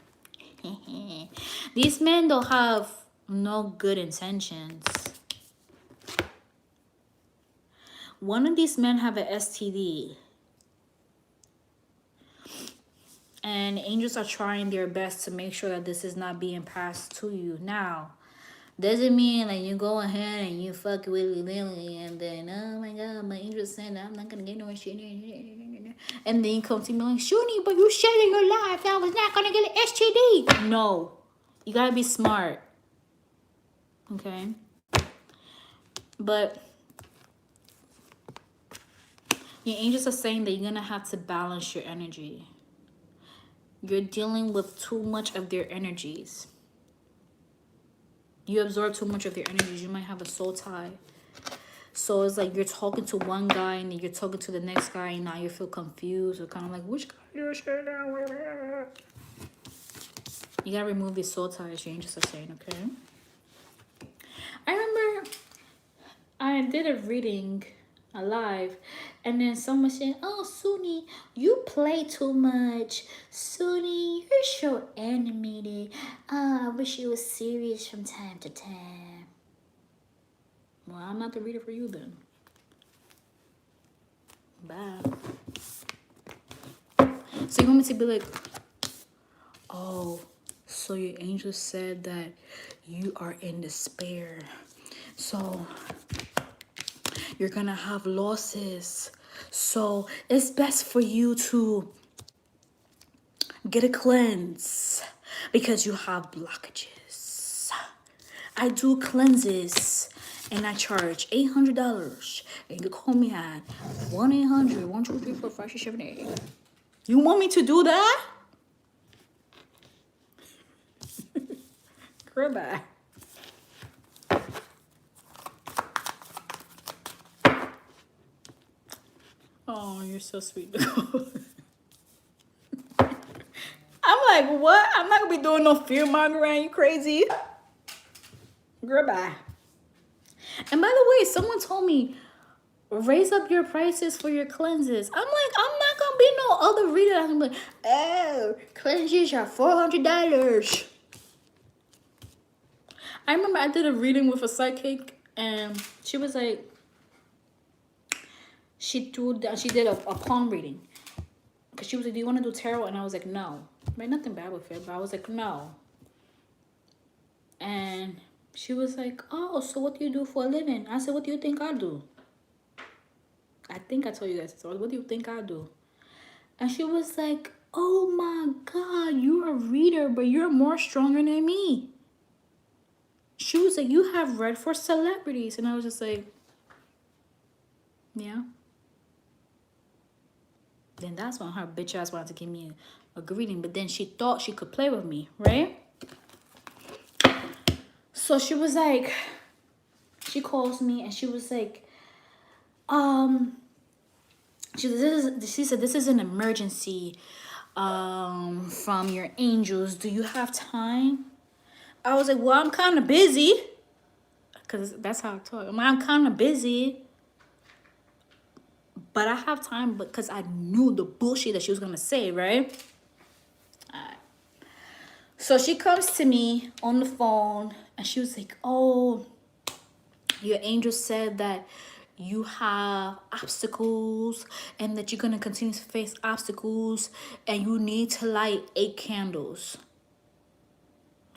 These men don't have no good intentions. One of these men have an STD. And angels are trying their best to make sure that this is not being passed to you. Now, doesn't mean like you go ahead and you fuck willy-nilly and then, oh my God, my angel said I'm not gonna get no shit. And then you come to me like, Shuni, but you said in your life that I was not gonna get an STD. No, you gotta be smart. Okay? But your angels are saying that you're gonna have to balance your energy. You're dealing with too much of their energies. You absorb too much of their energies. You might have a soul tie. So it's like you're talking to one guy and then you're talking to the next guy, and now you feel confused or kind of like, which guy do I say now? You gotta remove these soul ties, your angels are saying, okay? I remember I did a reading alive, and then someone said, oh, Suni, you play too much. Suni, you're so animated. I wish you was serious from time to time. Well, I'm not the reader for you then. Bye. So you want me to be like, oh, So your angel said that you are in despair. So you're gonna have losses. So it's best for you to get a cleanse because you have blockages. I do cleanses and I charge $800. And you can call me at 1-800-123-4578. You want me to do that? Goodbye. Oh, you're so sweet. I'm like, what? I'm not gonna be doing no fear mongering. You crazy? Goodbye. And by the way, someone told me raise up your prices for your cleanses. I'm like, I'm not gonna be no other reader. I'm like, oh, cleanses are $400. I remember I did a reading with a psychic, and she was like, she did a palm reading, because she was like, do you want to do tarot? And I was like, no. Right, nothing bad with it, but I was like, no. And she was like, oh, so what do you do for a living? I said, what do you think I do? I think I told you guys. So what do you think I do? And she was like, oh my God, you're a reader, but you're more stronger than me. She was like, you have read for celebrities. And I was just like, yeah. Then that's when her bitch ass wanted to give me a greeting. But then she thought she could play with me, right? So she was like, she calls me and she was like, she said, this is an emergency from your angels. Do you have time? I was like, well, I'm kind of busy. Because that's how I talk. I'm kind of busy. But I have time because I knew the bullshit that she was going to say, right? Alright. So she comes to me on the phone and she was like, oh, your angel said that you have obstacles and that you're going to continue to face obstacles and you need to light 8 candles.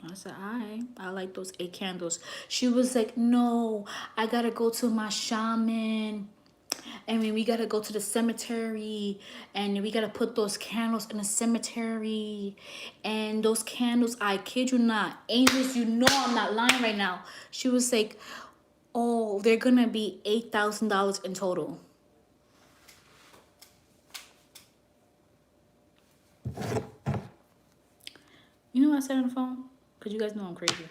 I said, all right, I like those 8 candles. She was like, no, I got to go to my shaman. And we got to go to the cemetery. And we got to put those candles in the cemetery. And those candles, I kid you not, angels, you know I'm not lying right now. She was like, oh, they're going to be $8,000 in total. You know what I said on the phone? Because you guys know I'm crazy.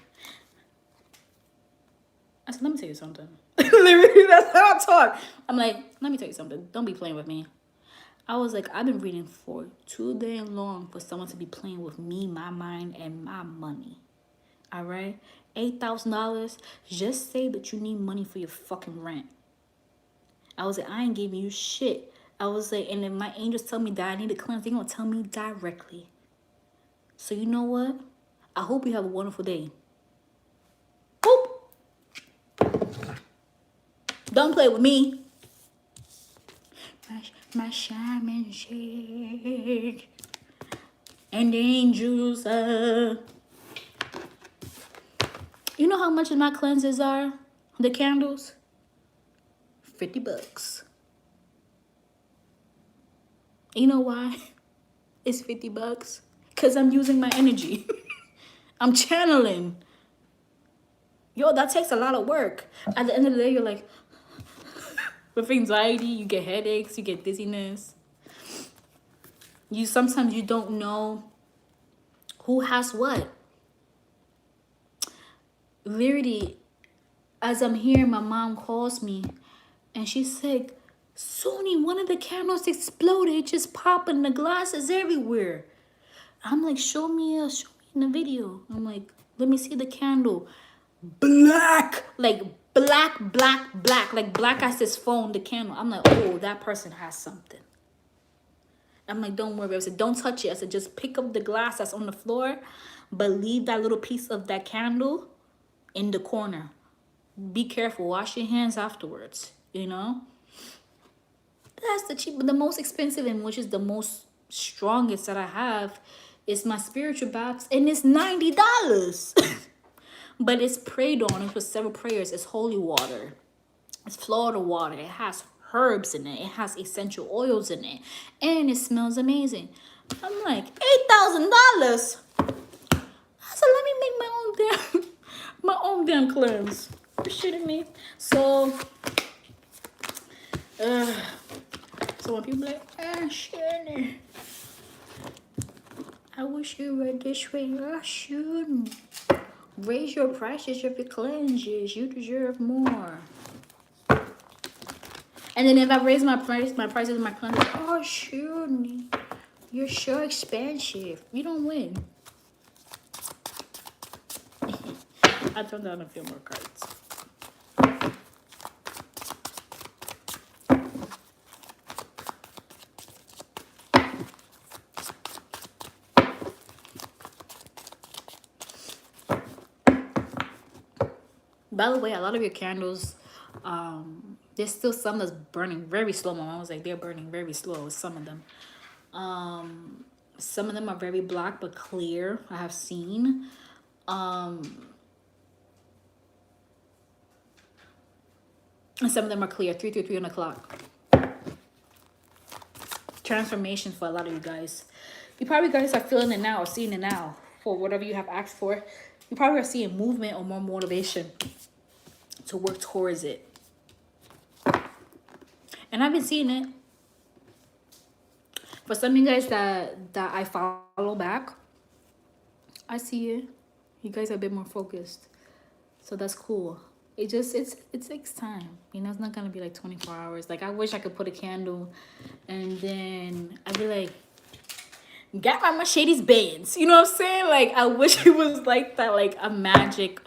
I said, let me tell you something. Literally, that's how I talk. I'm like, let me tell you something. Don't be playing with me. I was like, I've been reading for too damn long for someone to be playing with me, my mind, and my money. All right? $8,000. Just say that you need money for your fucking rent. I was like, I ain't giving you shit. I was like, and if my angels tell me that I need to cleanse, they're going to tell me directly. So you know what? I hope you have a wonderful day. Boop. Don't play with me. My shaman shake. And the angels You know how much my cleanses are? The candles? $50. You know why? It's $50. Because I'm using my energy. I'm channeling. Yo, that takes a lot of work. At the end of the day, you're like, with anxiety, you get headaches, you get dizziness. Sometimes you don't know who has what. Literally, as I'm here, my mom calls me and she's like, Sony, one of the candles exploded. It just popping, the glasses everywhere. I'm like, show me in the video. I'm like, let me see the candle. Black, like black, like black as this phone, the candle. I'm like, oh, that person has something. I'm like, don't worry. I said, don't touch it. I said, just pick up the glass that's on the floor, but leave that little piece of that candle in the corner. Be careful. Wash your hands afterwards, you know? That's the most expensive and which is the most strongest that I have It's my spiritual box, and it's $90. But it's prayed on. It's with several prayers. It's holy water. It's Florida water. It has herbs in it. It has essential oils in it. And it smells amazing. I'm like, $8,000. So let me make my own damn cleanse. You're shitting me. So when people like, Shannon, I wish you were this way. I shouldn't. Raise your prices of your cleanses. You deserve more. And then if I raise my prices of my cleanses, shouldn't. You're so expensive. You don't win. I turned down a few more cards. By the way, a lot of your candles, there's still some that's burning very slow. My mom was like, they're burning very slow, some of them. Some of them are very black but clear, I have seen. And some of them are clear, 3 on the clock. Transformation for a lot of you guys. You probably guys are feeling it now or seeing it now for whatever you have asked for. You probably are seeing movement or more motivation to work towards it. And I've been seeing it. For some of you guys that I follow back, I see it. You guys are a bit more focused. So that's cool. It takes time. You know, it's not gonna be like 24 hours. Like, I wish I could put a candle and then I'd be like, got my Mercedes Benz. You know what I'm saying? Like, I wish it was like that, like a magic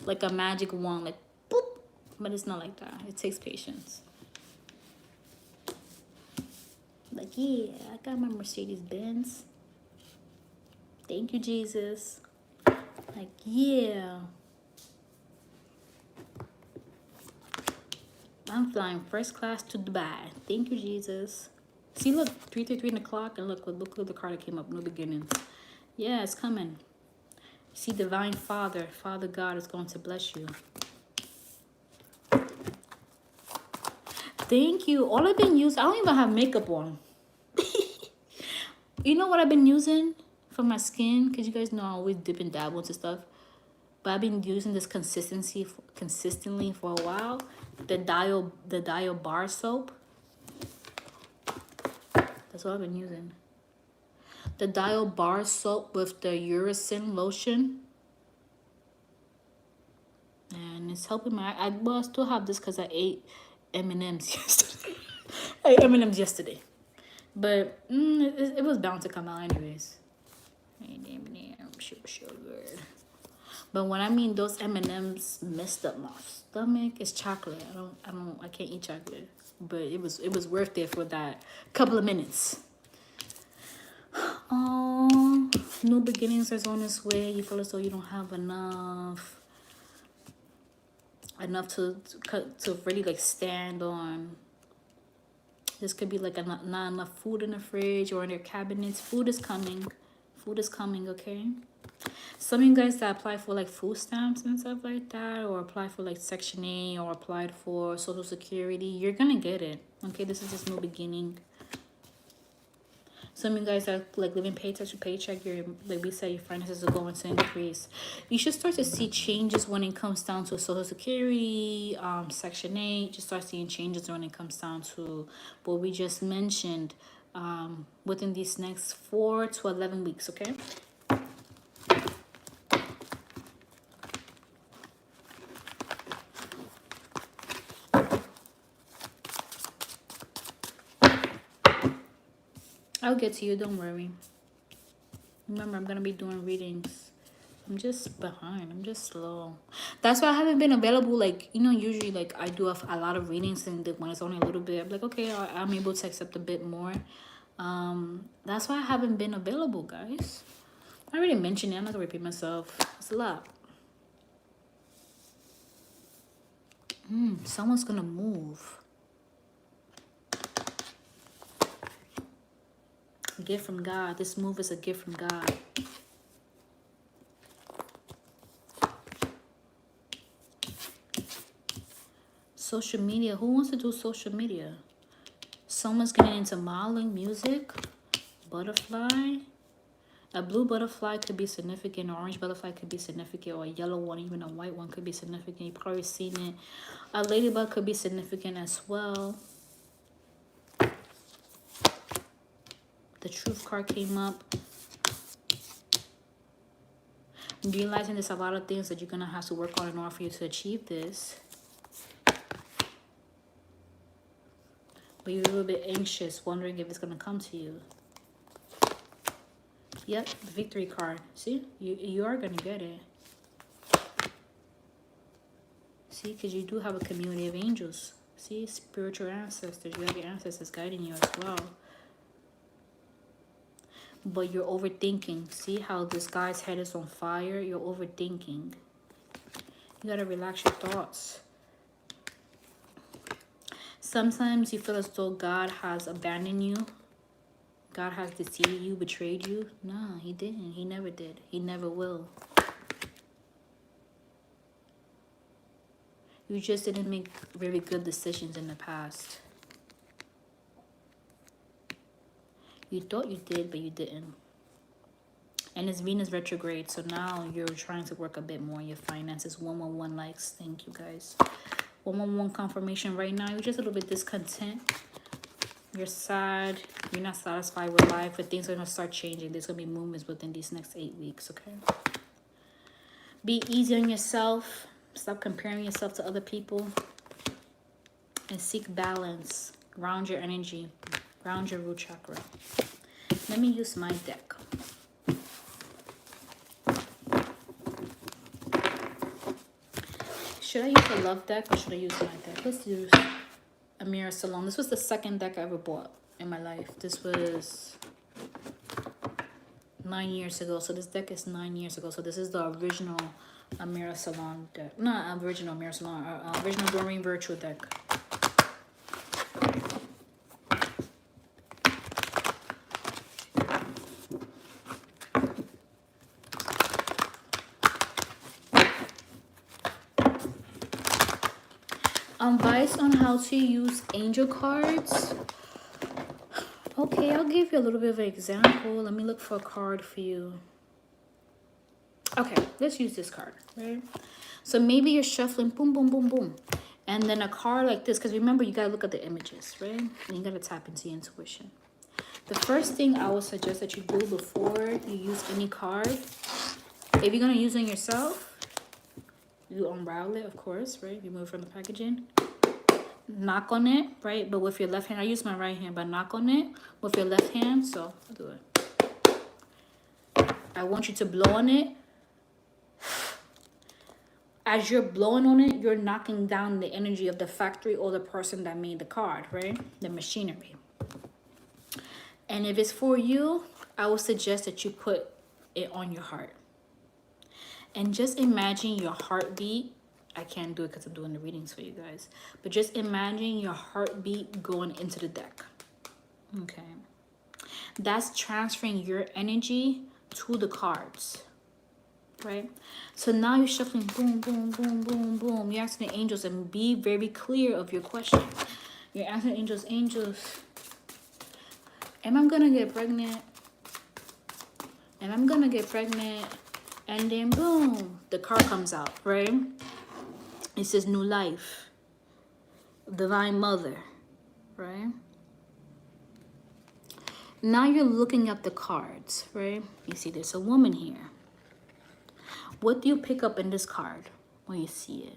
wand, like boop. But it's not like that. It takes patience. Like, yeah, I got my Mercedes Benz. Thank you, Jesus. Like, yeah. I'm flying first class to Dubai. Thank you, Jesus. See, look, 3 on the clock, and look at the card that came up, new beginnings. Yeah, it's coming. See, Divine Father God is going to bless you. Thank you. All I've been using, I don't even have makeup on. You know what I've been using for my skin? Because you guys know I always dip and dabble into stuff. But I've been using this consistently for a while. The Dial bar soap. That's what I've been using. The Dial bar soap with the uracil lotion. And it's helping my... I still have this because I ate M&M's yesterday. I ate M&M's yesterday. But it was bound to come out anyways. Sugar. But when I mean those M&M's messed up my stomach, it's chocolate. I can't eat chocolate. But it was worth it for that couple of minutes. Oh, new beginnings is on its way. You feel as though you don't have enough to really like stand on. This could be like not enough food in the fridge or in your cabinets. Food is coming. Food is coming, okay? Some of you guys that apply for like food stamps and stuff like that, or apply for like Section 8 or applied for Social Security, you're gonna get it, okay? This is just new beginning. Some of you guys that like living paycheck to paycheck, your like we said, your finances are going to increase. You should start to see changes when it comes down to Social Security, Section 8. Just start seeing changes when it comes down to what we just mentioned within these next 4 to 11 weeks, okay? I'll get to you, don't worry. Remember, I'm going to be doing readings. I'm just behind. I'm just slow. That's why I haven't been available. Like, you know, usually, like, I do a lot of readings, and when it's only a little bit, I'm like, okay, I'm able to accept a bit more. That's why I haven't been available, guys. I already mentioned it. I'm not going to repeat myself. It's a lot. Someone's going to move. A gift from God. This move is a gift from God. Social media. Who wants to do social media? Someone's getting into modeling, music, butterfly. A blue butterfly could be significant. An orange butterfly could be significant. Or a yellow one, even a white one could be significant. You've probably seen it. A ladybug could be significant as well. The truth card came up. Realizing there's a lot of things that you're going to have to work on in order for you to achieve this. But you're a little bit anxious, wondering if it's going to come to you. Yep, the victory card. See, you are going to get it. See, because you do have a community of angels. See, spiritual ancestors. You have your ancestors guiding you as well. But you're overthinking. See how this guy's head is on fire? You're overthinking. You got to relax your thoughts. Sometimes you feel as though God has abandoned you. God has deceived you, betrayed you. No, he didn't. He never did. He never will. You just didn't make very good decisions in the past. You thought you did, but you didn't. And it's Venus retrograde, so now you're trying to work a bit more on your finances. 111 likes. Thank you, guys. 111 confirmation right now. You're just a little bit discontent. You're sad. You're not satisfied with life, but things are going to start changing. There's going to be movements within these next 8 weeks, okay? Be easy on yourself. Stop comparing yourself to other people. And seek balance. Ground your energy. Ground your root chakra. Let me use my deck. Should I use a love deck or should I use my deck? Let's use a Mirror Salon. This was the second deck I ever bought in my life. This was 9 years ago. So this deck is 9 years ago. So this is the original Mirror Salon deck. Not original Mirror Salon. Original Doreen Virtual deck. Advice on how to use angel cards. Okay, I'll give you a little bit of an example. Let me look for a card for you. Okay, let's use this card, right? So maybe you're shuffling, boom, boom, boom, boom. And then a card like this, because remember, you got to look at the images, right? And you got to tap into your intuition. The first thing I would suggest that you do before you use any card, if you're going to use it yourself, you unravel it, of course, right? You move it from the packaging. Knock on it, right? But with your left hand. I use my right hand, but knock on it with your left hand. So I'll do it. I want you to blow on it. As you're blowing on it, you're knocking down the energy of the factory or the person that made the card, right? The machinery. And if it's for you, I would suggest that you put it on your heart. And just imagine your heartbeat. I can't do it because I'm doing the readings for you guys. But just imagine your heartbeat going into the deck. Okay. That's transferring your energy to the cards. Right? So now you're shuffling boom, boom, boom, boom, boom. You're asking the angels and be very clear of your question. You're asking angels, am I going to get pregnant? Am I going to get pregnant? And then boom, the card comes out, right? It says new life, divine mother, right? Now you're looking at the cards, right? You see there's a woman here. What do you pick up in this card when you see it?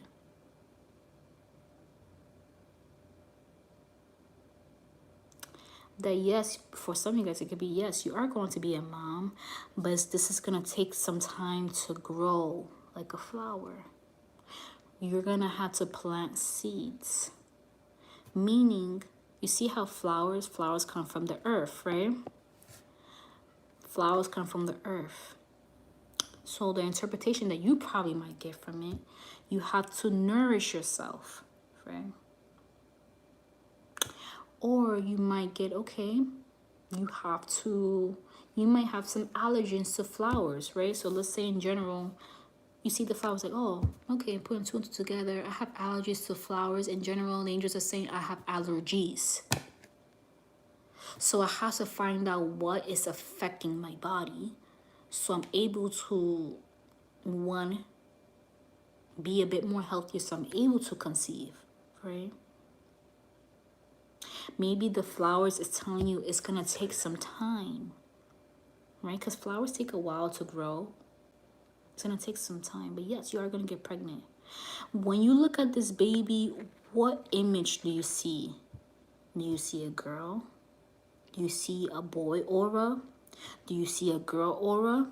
That yes, for some of you guys, it could be yes, you are going to be a mom, but this is going to take some time to grow like a flower. You're going to have to plant seeds. Meaning, you see how flowers come from the earth, right? Flowers come from the earth. So the interpretation that you probably might get from it, you have to nourish yourself, right? Or you might get, okay, you might have some allergens to flowers, right? So let's say in general, you see the flowers like, oh, okay, putting two and two together. I have allergies to flowers. In general, the angels are saying I have allergies. So I have to find out what is affecting my body so I'm able to, one, be a bit more healthier so I'm able to conceive, right? Maybe the flowers is telling you it's going to take some time, right? Because flowers take a while to grow. It's going to take some time. But yes, you are going to get pregnant. When you look at this baby, what image do you see? Do you see a girl? Do you see a boy aura? Do you see a girl aura?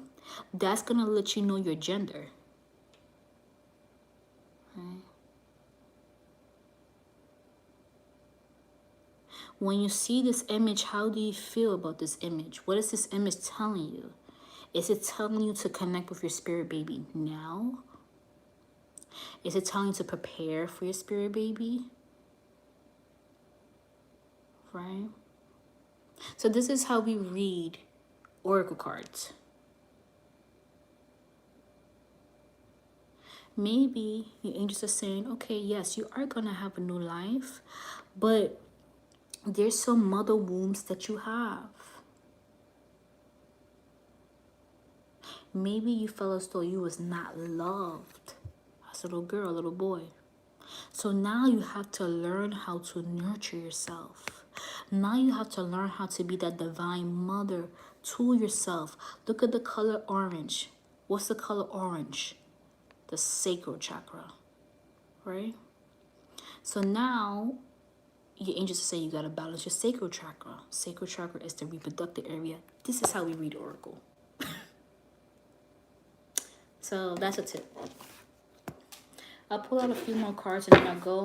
That's going to let you know your gender. Right? When you see this image, how do you feel about this image? What is this image telling you? Is it telling you to connect with your spirit baby now? Is it telling you to prepare for your spirit baby? Right? So this is how we read oracle cards. Maybe your angels are saying, okay, yes, you are going to have a new life, but there's some mother wounds that you have. Maybe you felt as though you was not loved as a little girl, a little boy. So now you have to learn how to nurture yourself. Now you have to learn how to be that divine mother to yourself. Look at the color orange. What's the color orange? The sacral chakra, right? So now your angels are saying you got to balance your sacral chakra. Sacral chakra is the reproductive area. This is how we read oracle. So that's a tip. I'll pull out a few more cards and then I'll go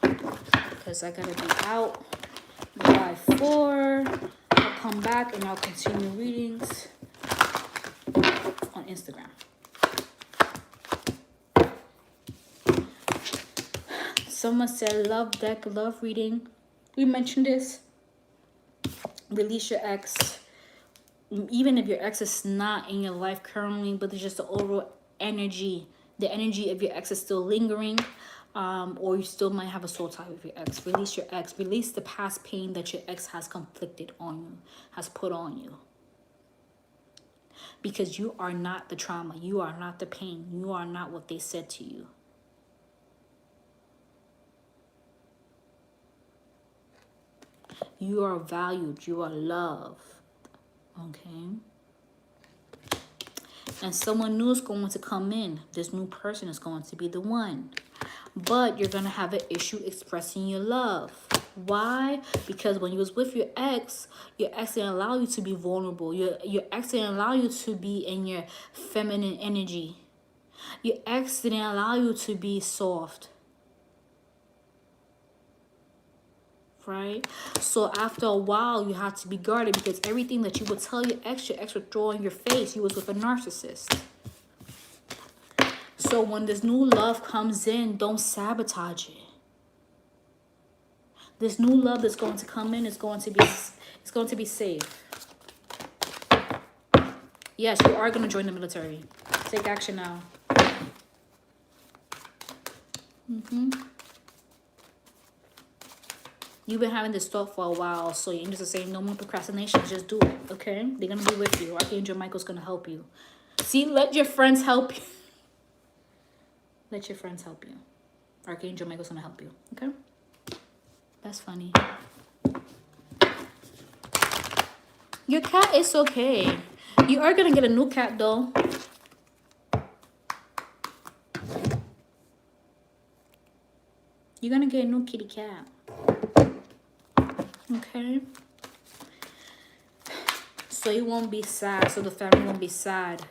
because I gotta be out by 4. I'll come back and I'll continue readings on Instagram. Someone said love deck, love reading. We mentioned this. Release your ex. Even if your ex is not in your life currently, but it's just the overall energy. The energy of your ex is still lingering, or you still might have a soul tie with your ex. Release your ex. Release the past pain that your ex has conflicted on you, has put on you. Because you are not the trauma. You are not the pain. You are not what they said to you. You are valued. You are loved. Okay? And someone new is going to come in. This new person is going to be the one. But you're going to have an issue expressing your love. Why? Because when you was with your ex didn't allow you to be vulnerable. Your ex didn't allow you to be in your feminine energy. Your ex didn't allow you to be soft. Right? So after a while, you have to be guarded because everything that you would tell your ex would throw in your face. You was with a narcissist. So when this new love comes in, don't sabotage it. This new love that's going to come in is going to be safe. Yes, you are going to join the military. Take action now. You've been having this thought for a while, so your angels are saying no more procrastination. Just do it, okay? They're going to be with you. Archangel Michael's going to help you. See, let your friends help you. Let your friends help you. Archangel Michael's going to help you, okay? That's funny. Your cat is okay. You are going to get a new cat, though. You're going to get a new kitty cat. Okay? So you won't be sad. So the family won't be sad.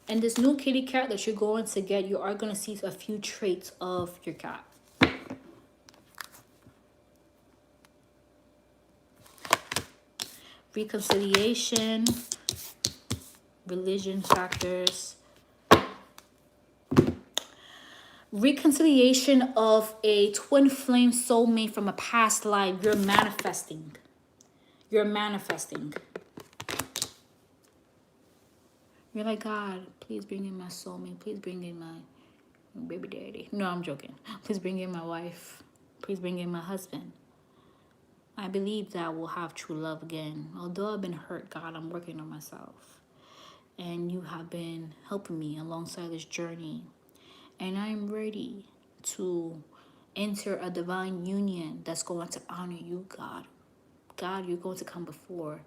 And this new kitty cat that you're going to get, you are going to see a few traits of your cat. Reconciliation, religion factors. reconciliation of a twin flame soulmate from a past life. You're manifesting. You're manifesting. You're like, God, please bring in my soulmate. Please bring in my baby daddy. No, I'm joking. Please bring in my wife. Please bring in my husband. I believe that I will have true love again. Although I've been hurt, God, I'm working on myself. And you have been helping me alongside this journey. And I'm ready to enter a divine union that's going to honor you, God. God, you're going to come before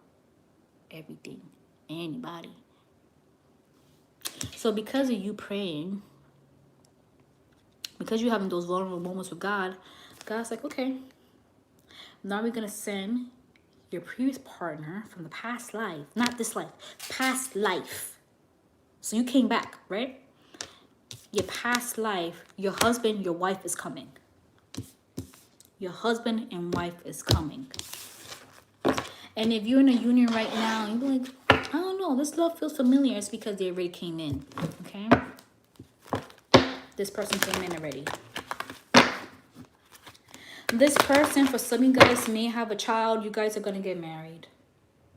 everything, anybody. So because of you praying, because you're having those vulnerable moments with God, God's like, okay, now we're going to send your previous partner from the past life, not this life, past life. So you came back, right? Your past life, your husband, your wife is coming. Your husband and wife is coming. And if you're in a union right now, you're like, I don't know, this love feels familiar. It's because they already came in, okay? This person came in already. This person, for some of you guys, may have a child. You guys are going to get married.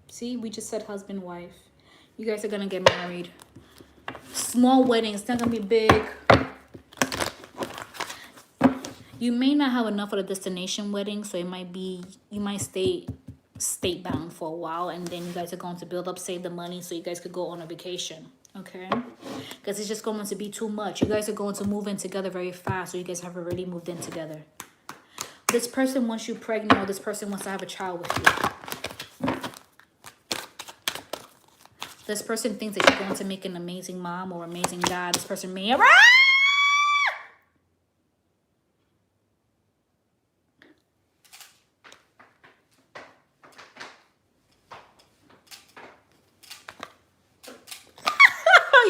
See, we just said husband, wife. You guys are going to get married. Small wedding. It's not going to be big. You may not have enough of a destination wedding, so it might be, you might stay state bound for a while, and then you guys are going to build up, save the money so you guys could go on a vacation, okay? Because it's just going to be too much. You guys are going to move in together very fast, so you guys have already moved in together. This person wants you pregnant, or this person wants to have a child with you. This person thinks that you're going to make an amazing mom or amazing dad. This person may...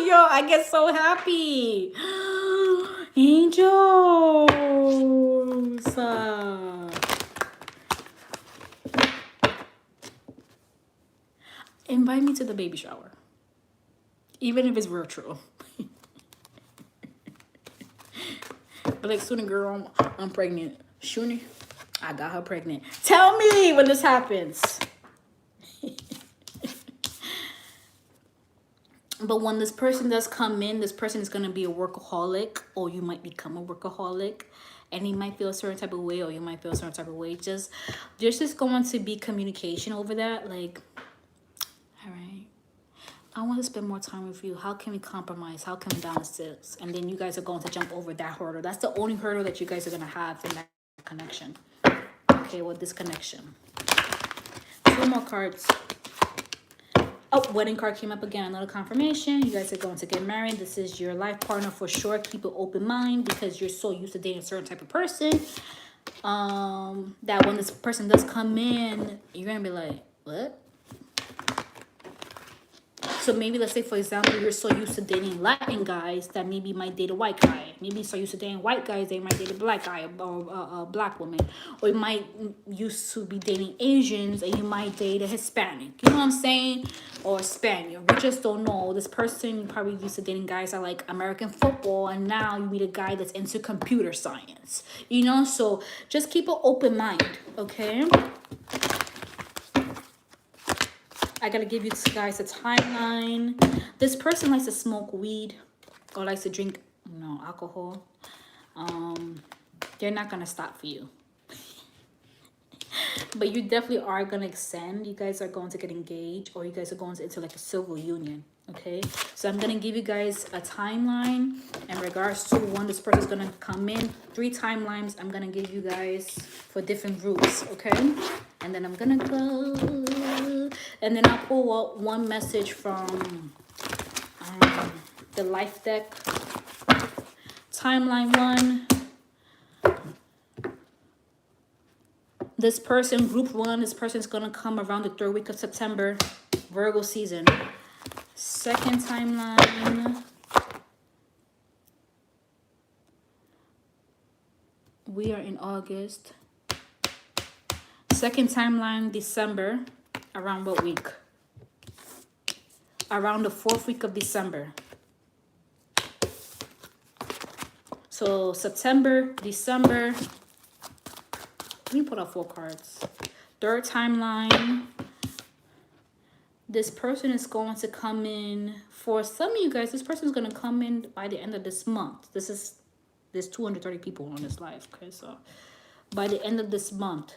Yo, I get so happy. Angels. Invite me to the baby shower. Even if it's virtual. But like, Sooner girl, I'm pregnant. Sooner, I got her pregnant. Tell me when this happens. But when this person does come in, this person is going to be a workaholic, or you might become a workaholic, and he might feel a certain type of way, or you might feel a certain type of way. There's just going to be communication over that. Like, all right, I want to spend more time with you. How can we compromise? How can we balance this? And then you guys are going to jump over that hurdle. That's the only hurdle that you guys are going to have in that connection. Okay, well, this connection. 2 more cards. Oh, wedding card came up again. Another confirmation. You guys are going to get married. This is your life partner for sure. Keep an open mind because you're so used to dating a certain type of person. That when this person does come in, you're going to be like, what? So maybe, let's say, for example, you're so used to dating Latin guys that maybe you might date a white guy. Maybe you're so used to dating white guys, they might date a black guy or a black woman. Or you might used to be dating Asians and you might date a Hispanic. You know what I'm saying? Or a Spaniard. We just don't know. This person probably used to dating guys that like American football, and now you meet a guy that's into computer science. You know? So just keep an open mind, okay? I gotta give you guys a timeline. This person likes to smoke weed or likes to drink, alcohol. They're not gonna stop for you. But you definitely are gonna extend. You guys are going to get engaged, or you guys are going into like a civil union. Okay, so I'm gonna give you guys a timeline in regards to when this person is gonna come in. 3 timelines I'm gonna give you guys for different groups. Okay, and then I'm gonna go, and then I'll pull out one message from the life deck. Timeline 1. This person, group 1, this person's gonna come around the 3rd week of September, Virgo season. Second timeline, we are in August. Second timeline, December. Around what week? Around the 4th week of December. So September, December. Let me put out 4 cards. Third timeline. This person is going to come in. For some of you guys, this person is going to come in by the end of this month. There's 230 people on this live. Okay, so by the end of this month,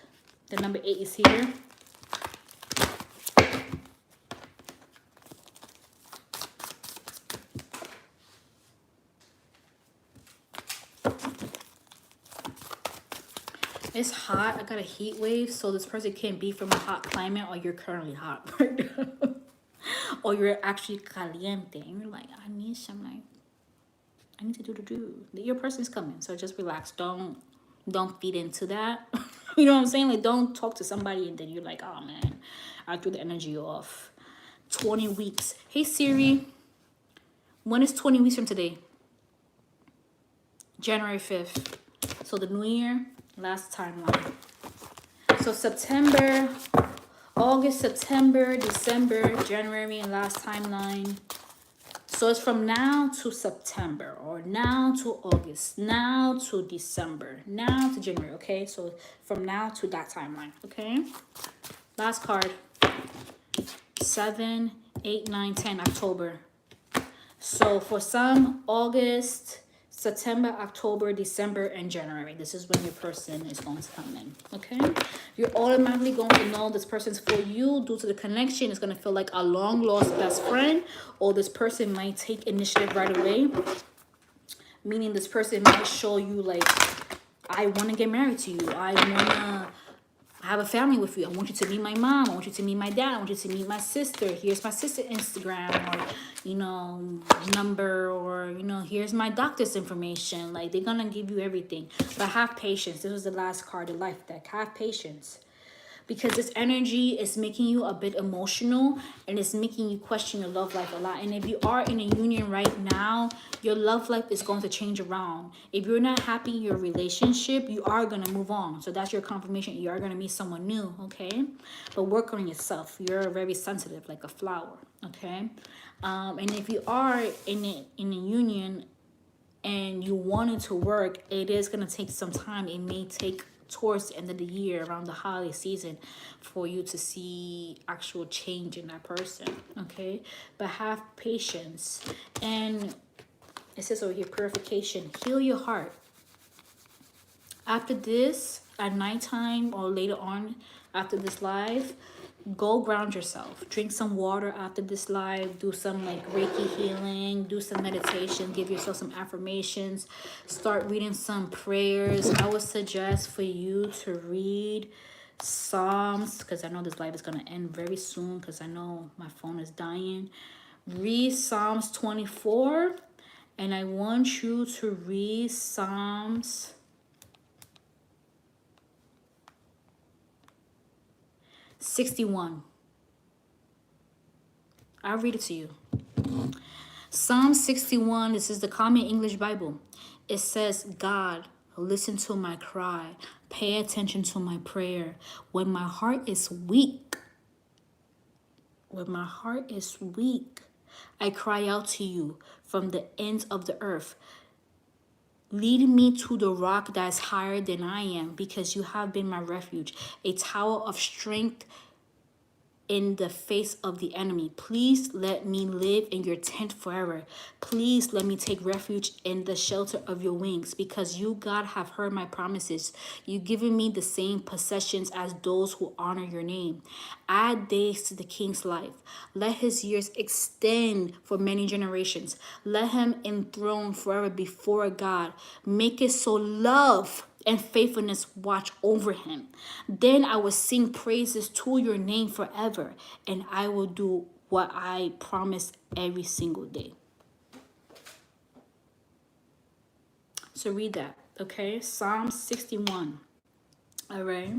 the number 8 is here. It's hot. I got a heat wave, so this person can't be from a hot climate, or you're currently hot right now. Or you're actually caliente. And you're like, I need to do. Your person's coming, so just relax. Don't feed into that. You know what I'm saying? Like, don't talk to somebody and then you're like, oh man, I threw the energy off. 20 weeks. Hey Siri, when is 20 weeks from today? January 5th. So the new year, last timeline. So September, August, September, December, January, and last timeline. So it's from now to September, or now to August, now to December, now to January, okay? So from now to that timeline, okay? Last card. 7, 8, 9, 10, October. So for some, August, September, October, December, and January. This is when your person is going to come in, okay? You're automatically going to know this person's for you due to the connection. It's going to feel like a long-lost best friend, or this person might take initiative right away, meaning this person might show you, like, I want to get married to you. I want to have a family with you. I want you to meet my mom. I want you to meet my dad. I want you to meet my sister. Here's my sister's Instagram, or, you know, number, or, you know, here's my doctor's information. Like, they're going to give you everything. But have patience. This was the last card of life deck. Have patience. Because this energy is making you a bit emotional, and it's making you question your love life a lot. And if you are in a union right now, your love life is going to change around. If you're not happy in your relationship, you are going to move on. So that's your confirmation. You are going to meet someone new, okay? But work on yourself. You're very sensitive, like a flower, okay? And if you are in a union and you want it to work, it is going to take some time. It may take towards the end of the year, around the holiday season, for you to see actual change in that person, okay? But have patience. And it says over here, purification. Heal your heart. After this, at nighttime or later on after this live, go ground yourself. Drink some water after this live. Do some like Reiki healing. Do some meditation. Give yourself some affirmations. Start reading some prayers. I would suggest for you to read Psalms, because I know this live is going to end very soon, because I know my phone is dying. Read Psalms 24. And I want you to read Psalms 61. I'll read it to you. Psalm 61, this is the Common English Bible. It says, God, listen to my cry. Pay attention to my prayer. When my heart is weak, I cry out to you from the ends of the earth. Lead me to the rock that is higher than I am, because you have been my refuge, a tower of strength in the face of the enemy. Please let me live in your tent forever. Please let me take refuge in the shelter of your wings, because you, God, have heard my promises. You've given me the same possessions as those who honor your name. Add days to the king's life. Let his years extend for many generations. Let him enthroned forever before God. Make it so love and faithfulness watch over him. Then I will sing praises to your name forever, and I will do what I promise every single day. So read that, okay? Psalm 61. All right.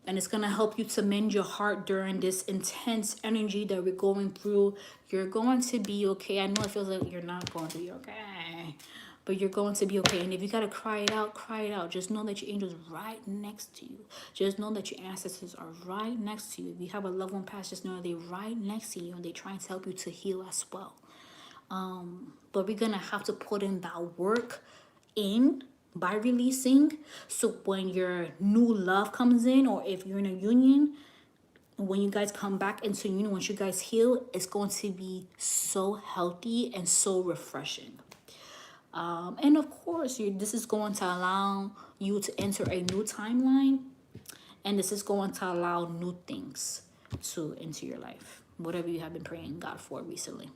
And it's going to help you to mend your heart during this intense energy that we're going through. You're going to be okay. I know it feels like you're not going to be okay, but you're going to be okay. And if you got to cry it out, cry it out. Just know that your angel's right next to you. Just know that your ancestors are right next to you. If you have a loved one pass, just know that they're right next to you, and they're trying to help you to heal as well. But we're gonna have to put in that work in by releasing. So when your new love comes in, or if you're in a union, when you guys come back into union, once you guys heal, it's going to be so healthy and so refreshing. And of course, this is going to allow you to enter a new timeline, and this is going to allow new things to into your life, whatever you have been praying God for recently.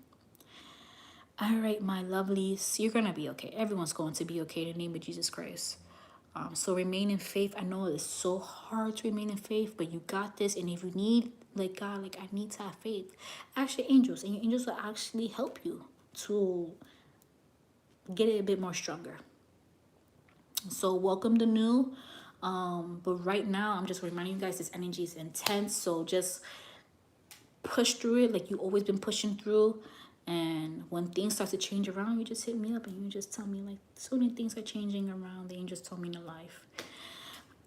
All right, my lovelies, you're gonna be okay. Everyone's going to be okay in the name of Jesus Christ. So remain in faith. I know it's so hard to remain in faith, but you got this. And if you need, like, God, like, I need to have faith, actually angels, and your angels will actually help you to get it a bit more stronger. So welcome the new. But right now, I'm just reminding you guys, this energy is intense. So just push through it like you've always been pushing through. And when things start to change around, you just hit me up and you just tell me, like, so many things are changing around. The angels told me in life.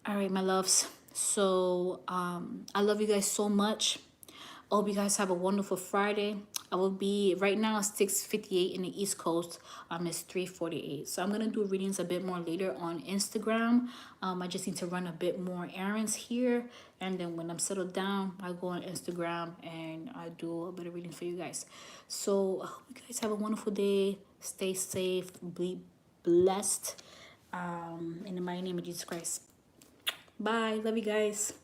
All right, my loves. So I love you guys so much. I hope you guys have a wonderful Friday. I will be right now 6:58 in the East Coast. It's 3:48. So I'm gonna do readings a bit more later on Instagram. I just need to run a bit more errands here, and then when I'm settled down, I go on Instagram and I do a bit of reading for you guys. So I hope you guys have a wonderful day. Stay safe. Be blessed. In the mighty name of Jesus Christ. Bye. Love you guys.